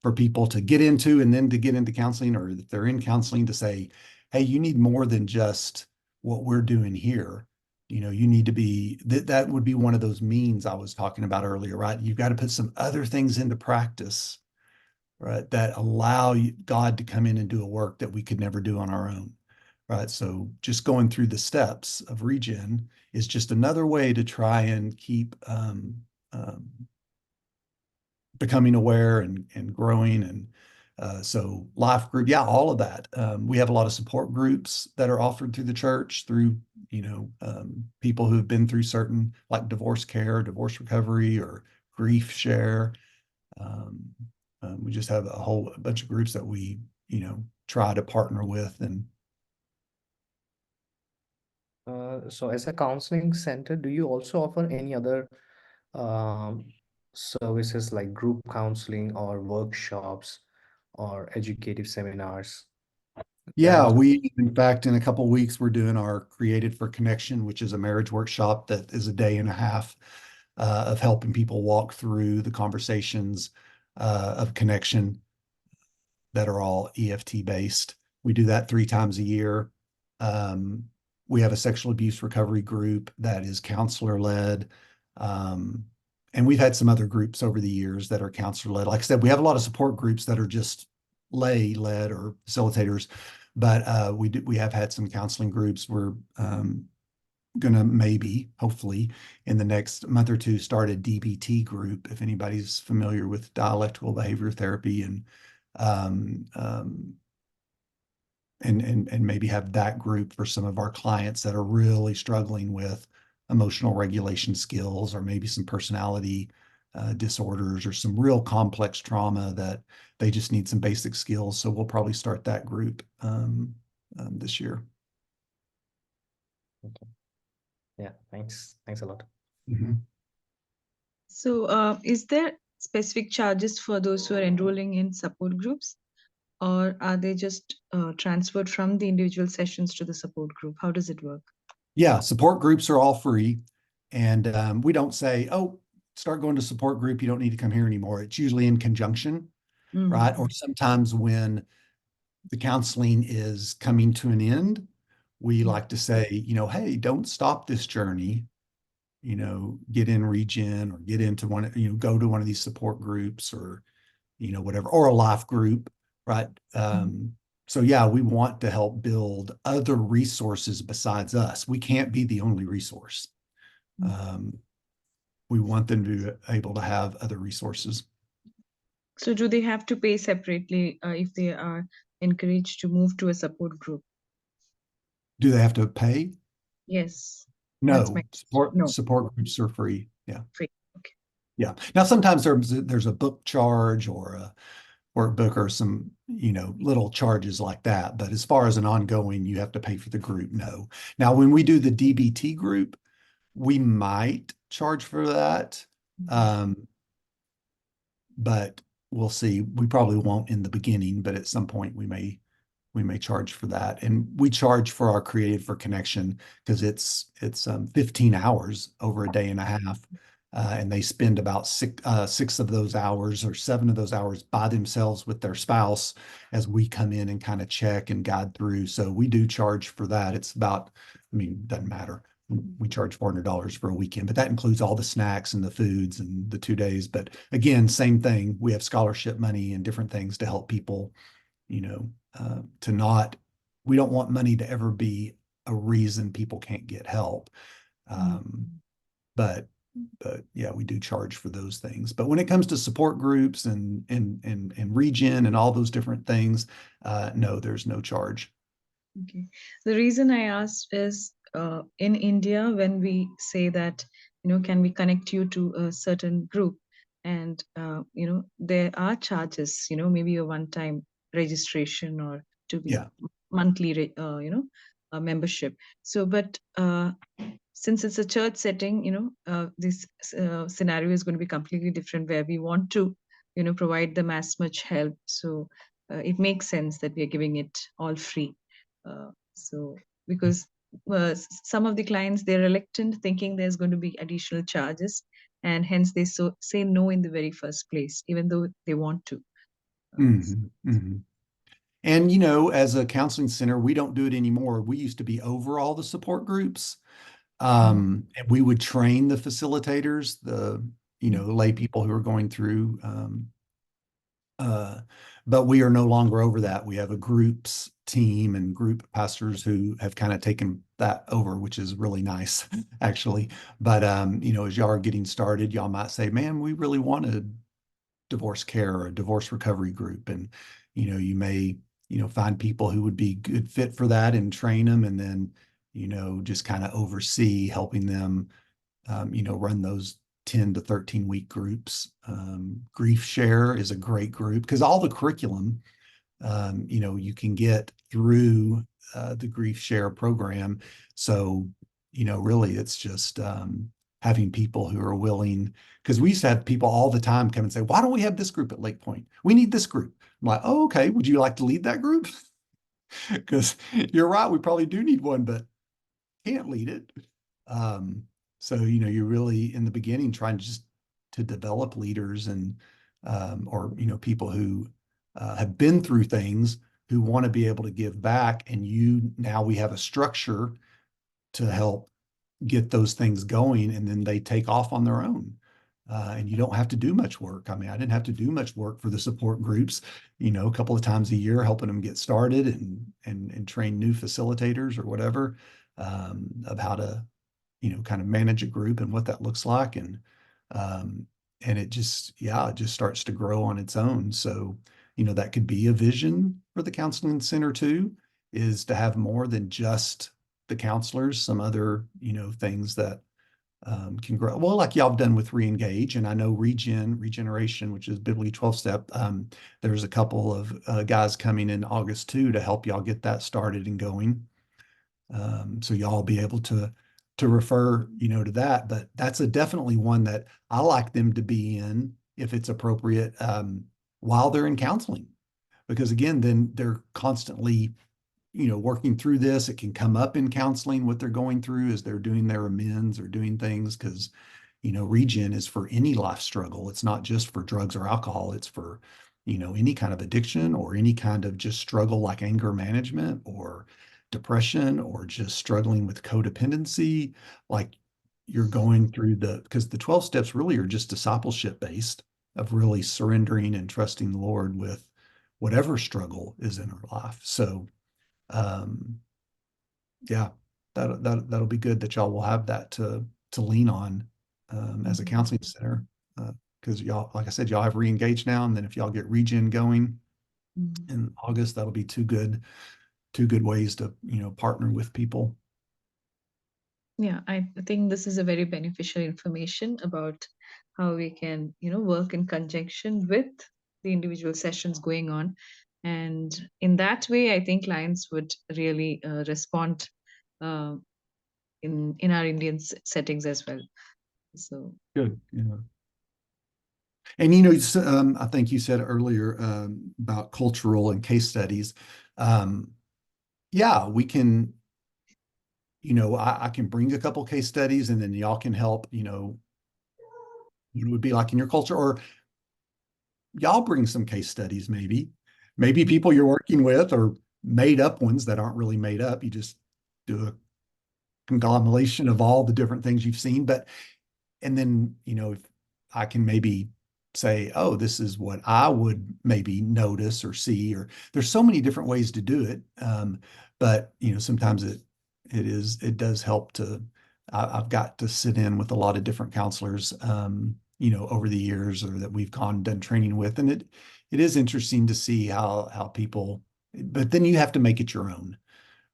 [SPEAKER 5] for people to get into, and then to get into counseling, or if they're in counseling, to say, hey, you need more than just what we're doing here. You know, you need to be, that would be one of those means I was talking about earlier, right? You've got to put some other things into practice, right, that allow God to come in and do a work that we could never do on our own, right? So just going through the steps of regen is just another way to try and keep becoming aware and growing. And so life group, yeah, all of that. We have a lot of support groups that are offered through the church through, people who have been through certain like divorce care, divorce recovery, or grief share. Um, we just have a bunch of groups that we, try to partner with. And
[SPEAKER 2] So as a counseling center, do you also offer any other um, services like group counseling or workshops or educative seminars?
[SPEAKER 5] yeah, we, in fact, in a couple of weeks, we're doing our Created for Connection, which is a marriage workshop that is a day and a half of helping people walk through the conversations of connection that are all EFT based. We do that 3 times a year. Um, we have a sexual abuse recovery group that is counselor led. And we've had some other groups over the years that are counselor led. Like I said, we have a lot of support groups that are just lay led or facilitators, but we have had some counseling groups. We're gonna maybe, hopefully, in the next month or two, start a DBT group. If anybody's familiar with dialectical behavior therapy, um, um, and maybe have that group for some of our clients that are really struggling with emotional regulation skills, or maybe some personality disorders, or some real complex trauma that they just need some basic skills. So we'll probably start that group this year.
[SPEAKER 2] Okay. Yeah, thanks. Thanks a lot.
[SPEAKER 5] Mhm.
[SPEAKER 8] So, is there specific charges for those who are enrolling in support groups, or are they just transferred from the individual sessions to the support group? How does it work?
[SPEAKER 5] Yeah, support groups are all free. And we don't say, oh, start going to support group, you don't need to come here anymore. It's usually in conjunction, right? Or sometimes when the counseling is coming to an end, we like to say, hey, don't stop this journey. Get in Regen, or get into one, go to one of these support groups, or, whatever, or a life group, right? So yeah, we want to help build other resources besides us. We can't be the only resource. We want them to be able to have other resources.
[SPEAKER 8] So, do they have to pay separately if they are encouraged to move to a support group?
[SPEAKER 5] Do they have to pay?
[SPEAKER 8] Yes.
[SPEAKER 5] No,
[SPEAKER 8] my
[SPEAKER 5] support
[SPEAKER 8] no.
[SPEAKER 5] support groups are free. Yeah.
[SPEAKER 8] Free. Okay.
[SPEAKER 5] Yeah. Now sometimes there's a book charge or a workbook or some, little charges like that. But as far as an ongoing, you have to pay for the group. No. Now, when we do the DBT group, we might charge for that. But we'll see. We probably won't in the beginning, but at some point we may charge for that. And we charge for our Created for Connection because it's 15 hours over a day and a half. And they spend about six of those hours, or 7 of those hours, by themselves with their spouse, as we come in and kind of check and guide through. So we do charge for that. It's about, doesn't matter. We charge $400 for a weekend, but that includes all the snacks and the foods and the 2 days. But again, same thing. We have scholarship money and different things to help people, to not, we don't want money to ever be a reason people can't get help. But yeah, we do charge for those things. But when it comes to support groups and Regen and all those different things, no, there's no charge.
[SPEAKER 8] Okay. The reason I asked is in India, when we say that, can we connect you to a certain group? And, there are charges, maybe a one-time registration, or to be monthly, membership. So, but since it's a church setting, this scenario is going to be completely different, where we want to, provide them as much help. So it makes sense that we are giving it all free. So because some of the clients, they're reluctant, thinking there's going to be additional charges, and hence they say no in the very first place, even though they want to.
[SPEAKER 5] And as a counseling center, we don't do it anymore. We used to be over all the support groups. And we would train the facilitators, the lay people who are going through. But we are no longer over that. We have a groups team and group pastors who have kind of taken that over, which is really nice, actually. But as y'all are getting started, y'all might say, "Man, we really want to divorce care or a divorce recovery group. And, you may, find people who would be good fit for that and train them, and then, just kind of oversee helping them, run those 10 to 13 week groups. Grief Share is a great group because all the curriculum, you can get through the Grief Share program. So, really it's just having people who are willing, because we used to have people all the time come and say, why don't we have this group at Lake Point? We need this group. I'm like, oh, okay. Would you like to lead that group? Because you're right, we probably do need one, but can't lead it. So, you're really in the beginning trying to develop leaders and, or, people who have been through things, who want to be able to give back. And now we have a structure to help get those things going, and then they take off on their own. And you don't have to do much work. I mean, I didn't have to do much work for the support groups, a couple of times a year, helping them get started and train new facilitators or whatever, of how to, kind of manage a group and what that looks like. And it just starts to grow on its own. So, that could be a vision for the counseling center too, is to have more than just the counselors, some other, things that can grow. Well, like y'all have done with Reengage, and I know Regeneration, which is Biblically 12-step. There's a couple of guys coming in August too to help y'all get that started and going. So y'all be able to refer, to that. But that's definitely one that I like them to be in, if it's appropriate, while they're in counseling, because again, then they're constantly, working through this. It can come up in counseling, what they're going through as they're doing their amends or doing things, because, regen is for any life struggle. It's not just for drugs or alcohol. It's for, any kind of addiction or any kind of just struggle like anger management or depression, or just struggling with codependency. Like, you're going through because the 12 steps really are just discipleship based, of really surrendering and trusting the Lord with whatever struggle is in our life. So, yeah, that'll be good that y'all will have that to lean on, as a counseling center. Because y'all, like I said, y'all have Reengage now, and then if y'all get Regen going in August, that'll be two good ways to, partner with people.
[SPEAKER 8] Yeah, I think this is a very beneficial information about how we can, work in conjunction with the individual sessions going on. And in that way, I think clients would really respond uh, in our Indian settings as well. So
[SPEAKER 5] Good. Yeah. And I think you said earlier, about cultural and case studies. Yeah, we can. I can bring a couple case studies, and then y'all can help. It would be like in your culture, or y'all bring some case studies. Maybe people you're working with, or made up ones that aren't really made up. You just do a conglomeration of all the different things you've seen, and then, if I can maybe say, oh, this is what I would maybe notice or see, or there's so many different ways to do it. But, sometimes it does help I've got to sit in with a lot of different counselors, over the years, or that we've done training with. And it is interesting to see how people, but then you have to make it your own,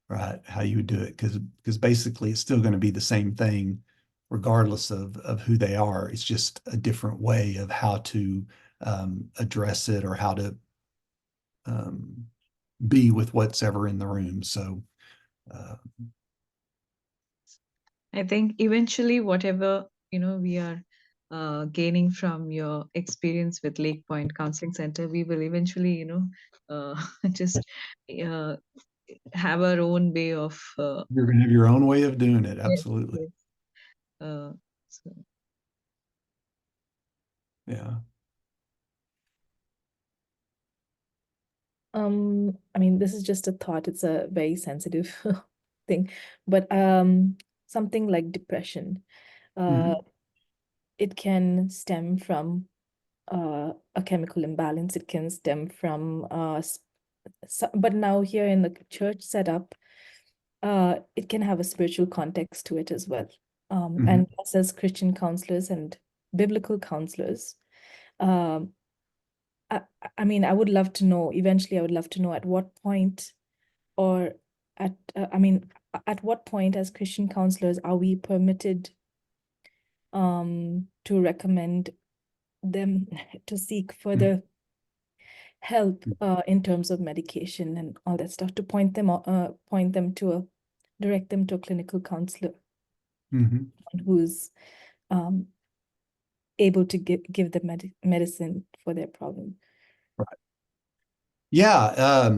[SPEAKER 5] right? How you would do it. Because basically it's still going to be the same thing, regardless of who they are. It's just a different way of how to address it, or how to be with what's ever in the room. So
[SPEAKER 8] I think eventually whatever, we are gaining from your experience with Lake Point Counseling Center, we will eventually, just uh, have our own way of
[SPEAKER 5] you're going to have your own way of doing it.
[SPEAKER 8] yes,
[SPEAKER 5] Absolutely.
[SPEAKER 8] yes. So
[SPEAKER 5] Yeah.
[SPEAKER 9] I mean, this is just a thought. It's a very sensitive thing, but something like depression,
[SPEAKER 5] Mhm.
[SPEAKER 9] it can stem from a chemical imbalance. It can stem from but now here in the church setup, it can have a spiritual context to it as well.
[SPEAKER 5] Mhm.
[SPEAKER 9] And us as Christian counselors and biblical counselors, um, I mean, I would love to know, eventually I would love to know at what point, or I mean, at what point as Christian counselors are we permitted to recommend them to seek further help in terms of medication and all that stuff, to point them to direct them to a clinical counselor
[SPEAKER 5] Mhm.
[SPEAKER 9] who's able to give them medicine for their problem.
[SPEAKER 5] Right. Yeah.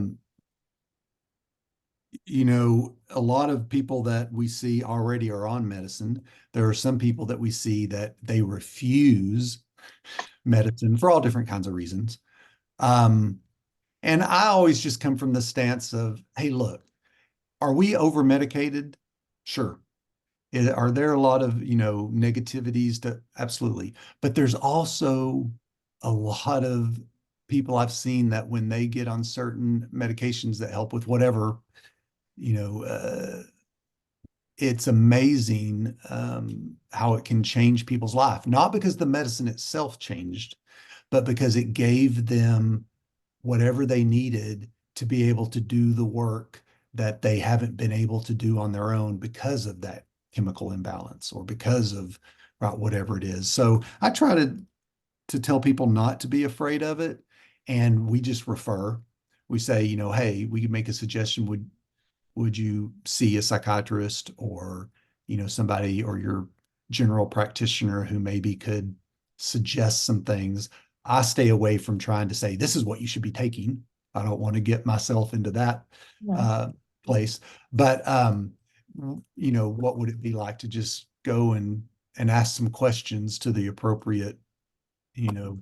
[SPEAKER 5] You know, a lot of people that we see already are on medicine. There are some people that we see that they refuse medicine for all different kinds of reasons. And I always just come from the stance of, hey, look, are we over medicated? Sure. Are there a lot of, you know, negativities to absolutely, but there's also a lot of people I've seen that when they get on certain medications that help with whatever, you know, it's amazing how it can change people's life, not because the medicine itself changed, but because it gave them whatever they needed to be able to do the work that they haven't been able to do on their own because of that chemical imbalance or because of whatever it is. So I try to tell people not to be afraid of it, and we just refer. We say, you know, hey, we can make a suggestion. Would you see a psychiatrist or, you know, somebody or your general practitioner who maybe could suggest some things? I stay away from trying to say, this is what you should be taking. I don't want to get myself into that place. But, you know, what would it be like to just go and ask some questions to the appropriate, you know,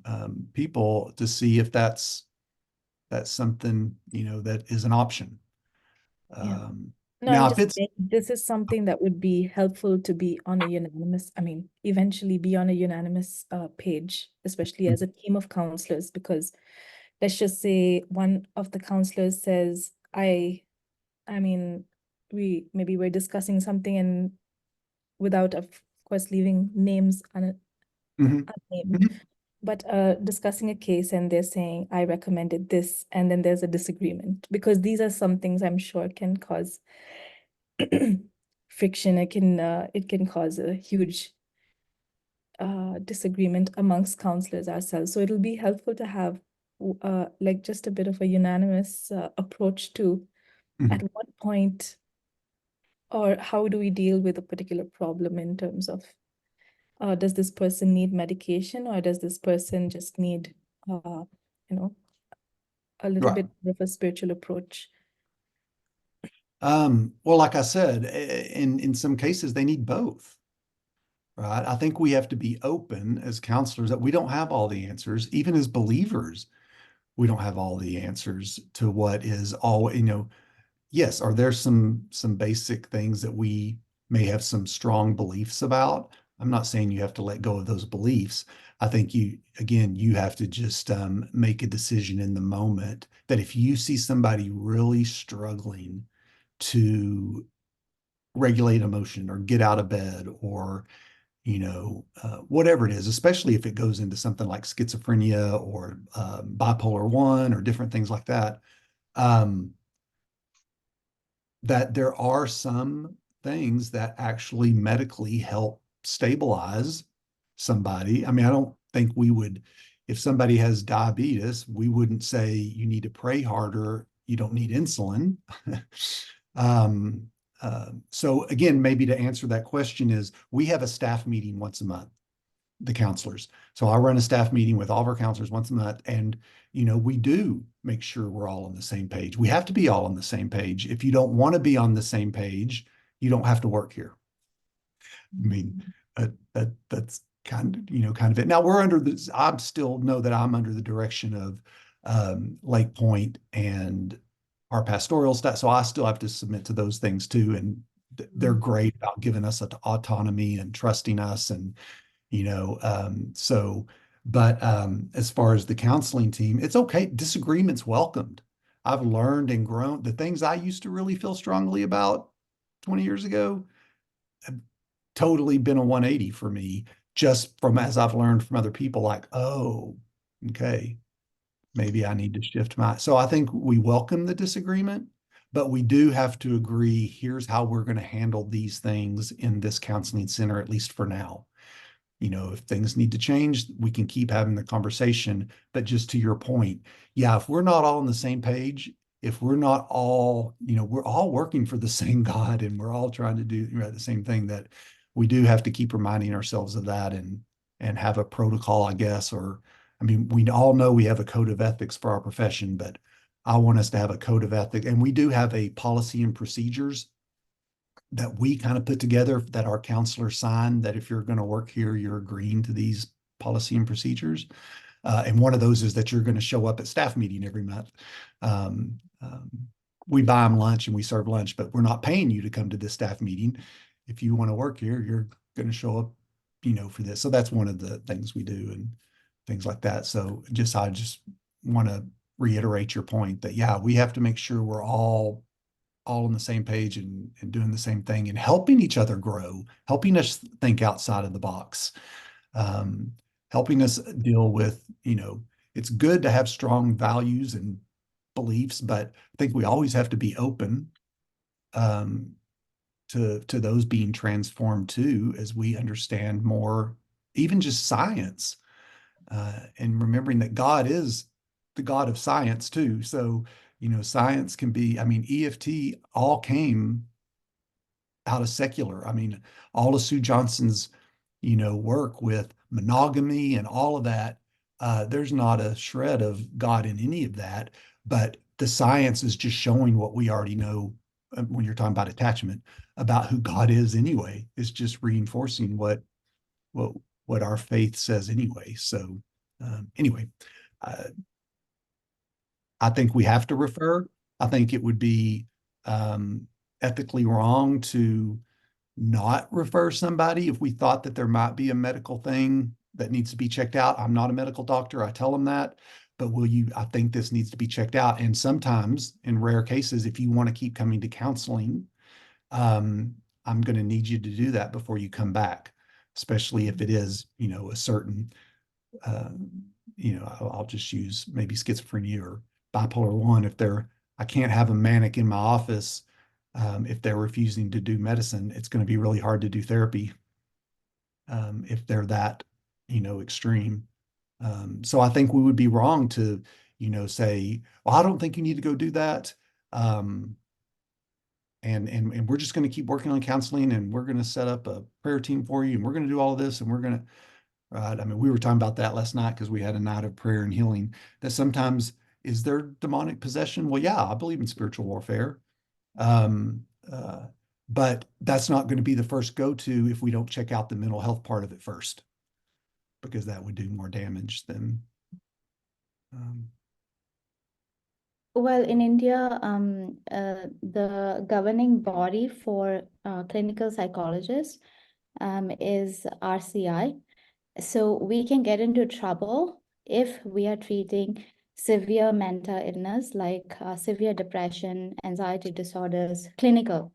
[SPEAKER 5] people to see if that's something, you know, that is an option.
[SPEAKER 9] Yeah. No,
[SPEAKER 5] Now,
[SPEAKER 9] I'm
[SPEAKER 5] if
[SPEAKER 9] just
[SPEAKER 5] it's
[SPEAKER 9] saying this is something that would be helpful to be on a unanimous, I mean, eventually be on a unanimous page, especially as a team of counselors, because let's just say one of the counselors says, I mean, maybe we're discussing something and without, of course, leaving names
[SPEAKER 5] Mhm.
[SPEAKER 9] unnamed,
[SPEAKER 5] Mhm.
[SPEAKER 9] but discussing a case and they're saying, I recommended this, and then there's a disagreement, because these are some things I'm sure can cause friction. It can cause a huge disagreement amongst counselors ourselves. So it'll be helpful to have like just a bit of a unanimous approach to at
[SPEAKER 5] Mhm.
[SPEAKER 9] what point or how do we deal with a particular problem in terms of does this person need medication, or does this person just need you know, a little
[SPEAKER 5] Right.
[SPEAKER 9] bit of a spiritual approach?
[SPEAKER 5] Well, like I said, in some cases they need both, right? I think we have to be open as counselors that we don't have all the answers. Even as believers, we don't have all the answers to what is all, you know. Yes, are there some basic things that we may have some strong beliefs about? I'm not saying you have to let go of those beliefs. I think you have to just make a decision in the moment that if you see somebody really struggling to regulate emotion or get out of bed or, you know, whatever it is, especially if it goes into something like schizophrenia or bipolar 1 or different things like that, um, that there are some things that actually medically help stabilize somebody. I mean, I don't think we would, if somebody has diabetes, we wouldn't say you need to pray harder, you don't need insulin. um, so again, maybe to answer that question is we have a staff meeting once a month, the counselors. So I run a staff meeting with all of our counselors once a month, and you know, we do make sure we're all on the same page. We have to be all on the same page. If you don't want to be on the same page, you don't have to work here. I mean, that's kind of, you know, kind of it. Now we're under this, I still know that I'm under the direction of Lake Point and our pastoral staff. So I still have to submit to those things too. And they're great about giving us autonomy and trusting us and, you know, but as far as the counseling team, it's okay. Disagreement's welcomed. I've learned and grown the things I used to really feel strongly about 20 years ago have totally been a 180 for me, just from as I've learned from other people, like, oh, okay. maybe I need to shift so I think we welcome the disagreement, but we do have to agree, here's how we're going to handle these things in this counseling center, at least for now. You know, if things need to change, we can keep having the conversation. But just to your point, yeah, if we're not all on the same page, if we're not all, you know, we're all working for the same God and we're all trying to do the same thing, that we do have to keep reminding ourselves of that and have a protocol, I guess. Or, I mean, we all know we have a code of ethics for our profession, but I want us to have a code of ethics. And we do have a policy and procedures that we kind of put together that our counselors sign, that if you're going to work here, you're agreeing to these policy and procedures. And one of those is that you're going to show up at staff meeting every month. Um, um, we buy them lunch and we serve lunch, but we're not paying you to come to this staff meeting. If you want to work here, you're going to show up, you know, for this. So that's one of the things we do and things like that. So I just want to reiterate your point that, yeah, we have to make sure we're all on the same page and doing the same thing and helping each other grow, helping us think outside of the box, helping us deal with, you know, it's good to have strong values and beliefs, but I think we always have to be open to those being transformed too, as we understand more, even just science, and remembering that God is the God of science too. So, you know, science can be, I mean, EFT all came out of secular. I mean, all of Sue Johnson's, you know, work with monogamy and all of that, there's not a shred of God in any of that, but the science is just showing what we already know when you're talking about attachment, about who God is anyway. It's just reinforcing what our faith says anyway. So anyway, I think we have to refer. I think it would be ethically wrong to not refer somebody if we thought that there might be a medical thing that needs to be checked out. I'm not a medical doctor. I tell them that, but I think this needs to be checked out. And sometimes in rare cases, if you want to keep coming to counseling, I'm going to need you to do that before you come back, especially if it is, you know, a certain, you know, I'll just use maybe schizophrenia or bipolar 1. I can't have a manic in my office. If they're refusing to do medicine, it's going to be really hard to do therapy if they're that, you know, extreme. So I think we would be wrong to, you know, say, well, I don't think you need to go do that. And we're just going to keep working on counseling, and we're going to set up a prayer team for you, and we're going to do all of this, and we're going to, right? I mean, we were talking about that last night because we had a night of prayer and healing, that sometimes, is there demonic possession? Well, yeah, I believe in spiritual warfare. Um, uh, but that's not going to be the first go-to if we don't check out the mental health part of it first, because that would do more damage than.
[SPEAKER 7] Well, in India, the governing body for clinical psychologists is RCI. So we can get into trouble if we are treating severe mental illness like severe depression, anxiety disorders, clinical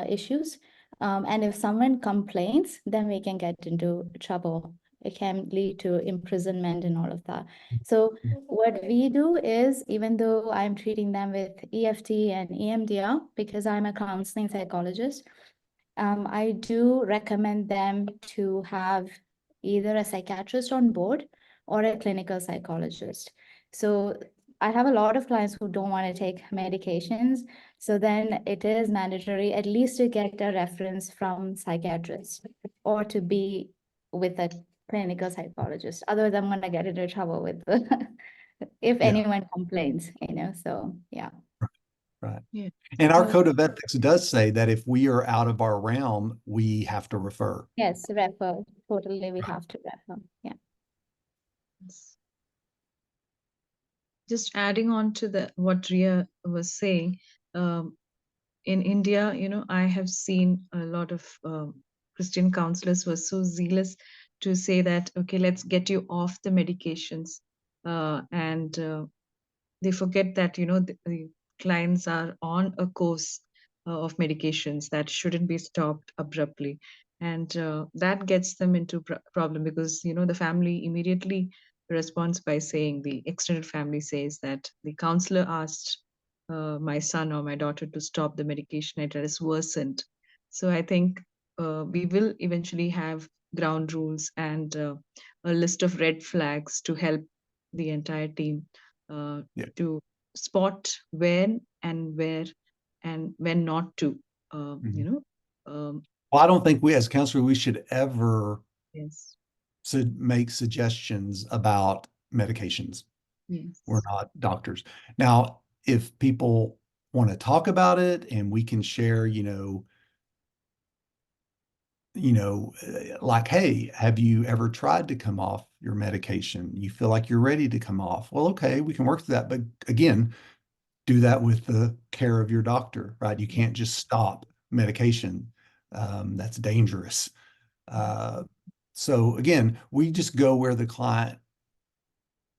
[SPEAKER 7] issues. And if someone complains, then we can get into trouble. It can lead to imprisonment and all of that. So what we do is, even though I'm treating them with EFT and EMDR, because I'm a counseling psychologist, I do recommend them to have either a psychiatrist on board or a clinical psychologist. So I have a lot of clients who don't want to take medications. So then it is mandatory at least to get a reference from psychiatrist or to be with a clinical psychologist. Otherwise, I'm going to get into trouble with if anyone complains, you know, so yeah.
[SPEAKER 5] Right.
[SPEAKER 8] Yeah.
[SPEAKER 5] And our code of ethics does say that if we are out of our realm, we have to refer.
[SPEAKER 7] Yes, refer. Totally, we have to refer. Yeah.
[SPEAKER 8] Just adding on to what Ria was saying, in India, you know, I have seen a lot of Christian counselors who are so zealous to say that, okay, let's get you off the medications. And they forget that, you know, the clients are on a course of medications that shouldn't be stopped abruptly. And that gets them into problem because, you know, the family immediately responds by saying, the extended family says that the counselor asked my son or my daughter to stop the medication and it has worsened. So I think we will eventually have ground rules and a list of red flags to help the entire team
[SPEAKER 5] Yeah.
[SPEAKER 8] to spot when and where and when not to,
[SPEAKER 5] Mhm.
[SPEAKER 8] you know.
[SPEAKER 5] Well, I don't think we as counselors, we should ever
[SPEAKER 8] Yes.
[SPEAKER 5] make suggestions about medications.
[SPEAKER 8] Yes.
[SPEAKER 5] We're not doctors. Now, if people want to talk about it and we can share, like, hey, have you ever tried to come off your medication? You feel like you're ready to come off. Well, okay, we can work through that. But again, do that with the care of your doctor, right? You can't just stop medication. That's dangerous. So again, we just go where the client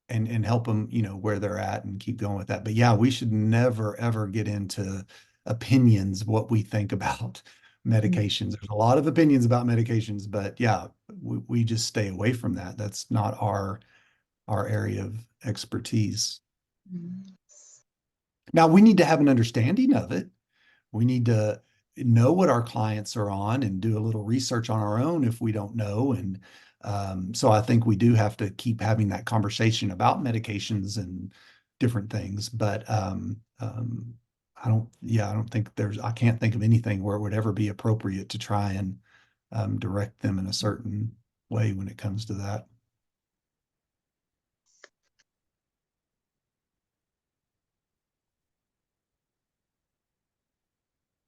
[SPEAKER 5] and help them, where they're at and keep going with that. But yeah, we should never, ever get into opinions, what we think about medications. There's a lot of opinions about medications, but yeah, we just stay away from that. That's not our area of expertise. Now we need to have an understanding of it. We need to know what our clients are on and do a little research on our own if we don't know. And so I think we do have to keep having that conversation about medications and different things. But I don't think I can't think of anything where it would ever be appropriate to try and direct them in a certain way when it comes to that.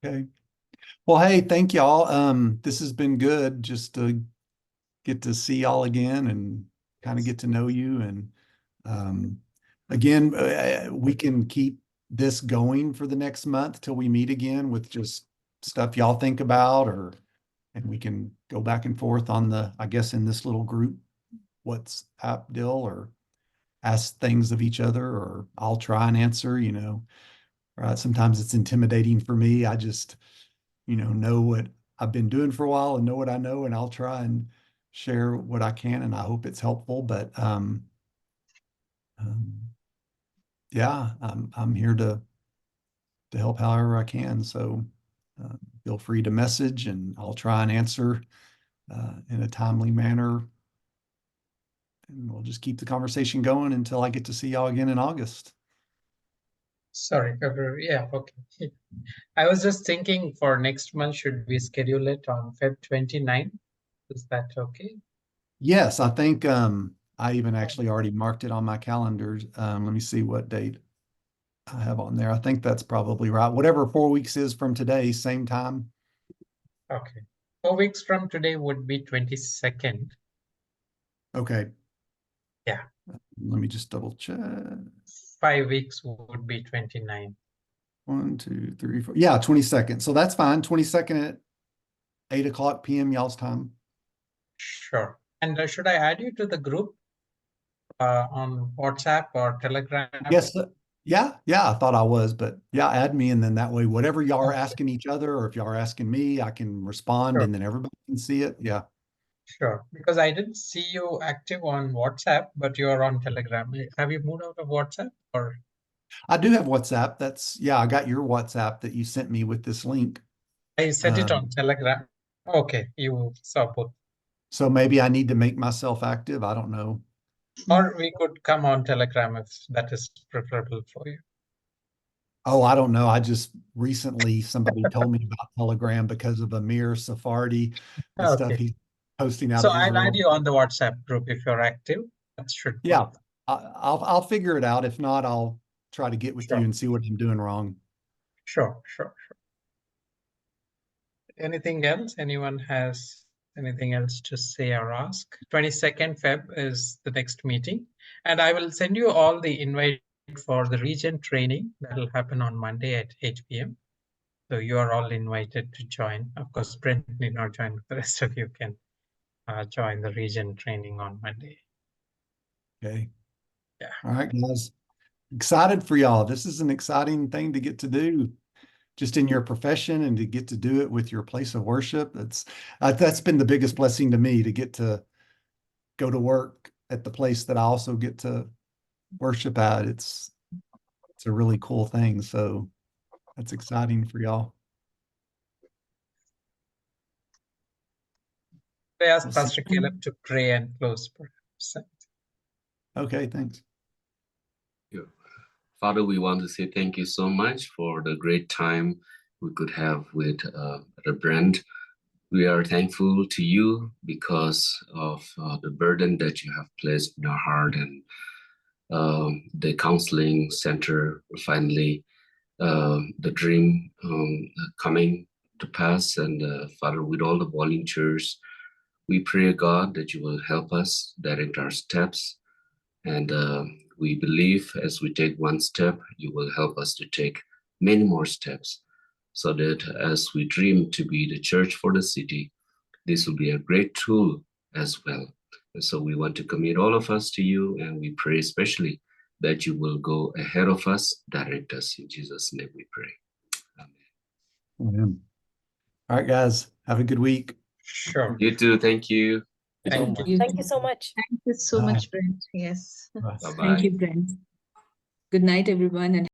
[SPEAKER 5] Okay. Well, hey, thank y'all. This has been good just to get to see y'all again and kind of get to know you. And again, we can keep this going for the next month till we meet again with just stuff y'all think about, and we can go back and forth on I guess in this little group WhatsApp deal, or ask things of each other, or I'll try and answer, right? Sometimes it's intimidating for me. I just, know what I've been doing for a while and know what I know, and I'll try and share what I can, and I hope it's helpful. But yeah, I'm here to help however I can. So feel free to message, and I'll try and answer in a timely manner. And we'll just keep the conversation going until I get to see y'all again in August.
[SPEAKER 4] Sorry, February. Yeah, okay. I was just thinking for next month, should we schedule it on Feb 29? Is that okay?
[SPEAKER 5] Yes, I think I even actually already marked it on my calendars. Let me see what date I have on there. I think that's probably right. Whatever 4 weeks is from today, same time.
[SPEAKER 4] Okay. 4 weeks from today would be 22nd.
[SPEAKER 5] Okay.
[SPEAKER 4] Yeah.
[SPEAKER 5] Let me just double check.
[SPEAKER 4] 5 weeks would be 29.
[SPEAKER 5] 1, 2, 3, 4. Yeah, 22nd. So that's fine. 22nd at 8:00 p.m. y'all's time.
[SPEAKER 4] Sure. And should I add you to the group on WhatsApp or Telegram?
[SPEAKER 5] Yes. Yeah. I thought I was, but yeah, add me, and then that way, whatever y'all are asking each other, or if y'all are asking me, I can respond,
[SPEAKER 4] Sure.
[SPEAKER 5] and then everybody can see it. Yeah.
[SPEAKER 4] Sure. Because I didn't see you active on WhatsApp, but you're on Telegram. Have you moved out of WhatsApp or?
[SPEAKER 5] I do have WhatsApp. I got your WhatsApp that you sent me with this link.
[SPEAKER 4] I sent it on Telegram. Okay, you saw both.
[SPEAKER 5] So maybe I need to make myself active. I don't know.
[SPEAKER 4] Or we could come on Telegram if that is preferable for you.
[SPEAKER 5] Oh, I don't know. I just recently somebody told me about Telegram because of Amir Safardi, the stuff
[SPEAKER 4] Okay.
[SPEAKER 5] he's posting out
[SPEAKER 4] So
[SPEAKER 5] of
[SPEAKER 4] I'll add
[SPEAKER 5] Israel.
[SPEAKER 4] you on the WhatsApp group if you're active. That should
[SPEAKER 5] Yeah,
[SPEAKER 4] work.
[SPEAKER 5] I'll figure it out. If not, I'll try to get with you
[SPEAKER 4] Sure.
[SPEAKER 5] and see what I'm doing wrong.
[SPEAKER 4] Sure. Anything else? Anyone has anything else to say or ask? 22nd Feb is the next meeting. And I will send you all the invite for the region training that will happen on Monday at 8 p.m. So you are all invited to join. Of course, Brent need not join, but the rest of you can join the region training on Monday.
[SPEAKER 5] Okay.
[SPEAKER 4] Yeah.
[SPEAKER 5] All right, guys. Excited for y'all. This is an exciting thing to get to do just in your profession, and to get to do it with your place of worship. That's been the biggest blessing to me, to get to go to work at the place that I also get to worship at. It's a really cool thing. So that's exciting for y'all.
[SPEAKER 4] I asked
[SPEAKER 5] We'll see.
[SPEAKER 4] Pastor Caleb to pray and close, perhaps.
[SPEAKER 5] Okay, thanks.
[SPEAKER 3] Yeah. Father, we want to say thank you so much for the great time we could have with Brent. We are thankful to you because of the burden that you have placed in our heart, and the counseling center finally, the dream coming to pass. And Father, with all the volunteers, we pray, God, that you will help us direct our steps. And we believe as we take one step, you will help us to take many more steps, so that as we dream to be the church for the city, this will be a great tool as well. And so we want to commit all of us to you, and we pray especially that you will go ahead of us, direct us. In Jesus' name we pray. Amen.
[SPEAKER 5] Amen. All right, guys, have a good week.
[SPEAKER 4] Sure.
[SPEAKER 3] You too. Thank you.
[SPEAKER 4] Thank you.
[SPEAKER 9] Thank you so much.
[SPEAKER 8] Thank you so
[SPEAKER 5] Bye.
[SPEAKER 8] much, Brent. Yes.
[SPEAKER 5] Bye.
[SPEAKER 8] Thank
[SPEAKER 3] Bye-bye.
[SPEAKER 8] you, Brent. Good night, everyone. And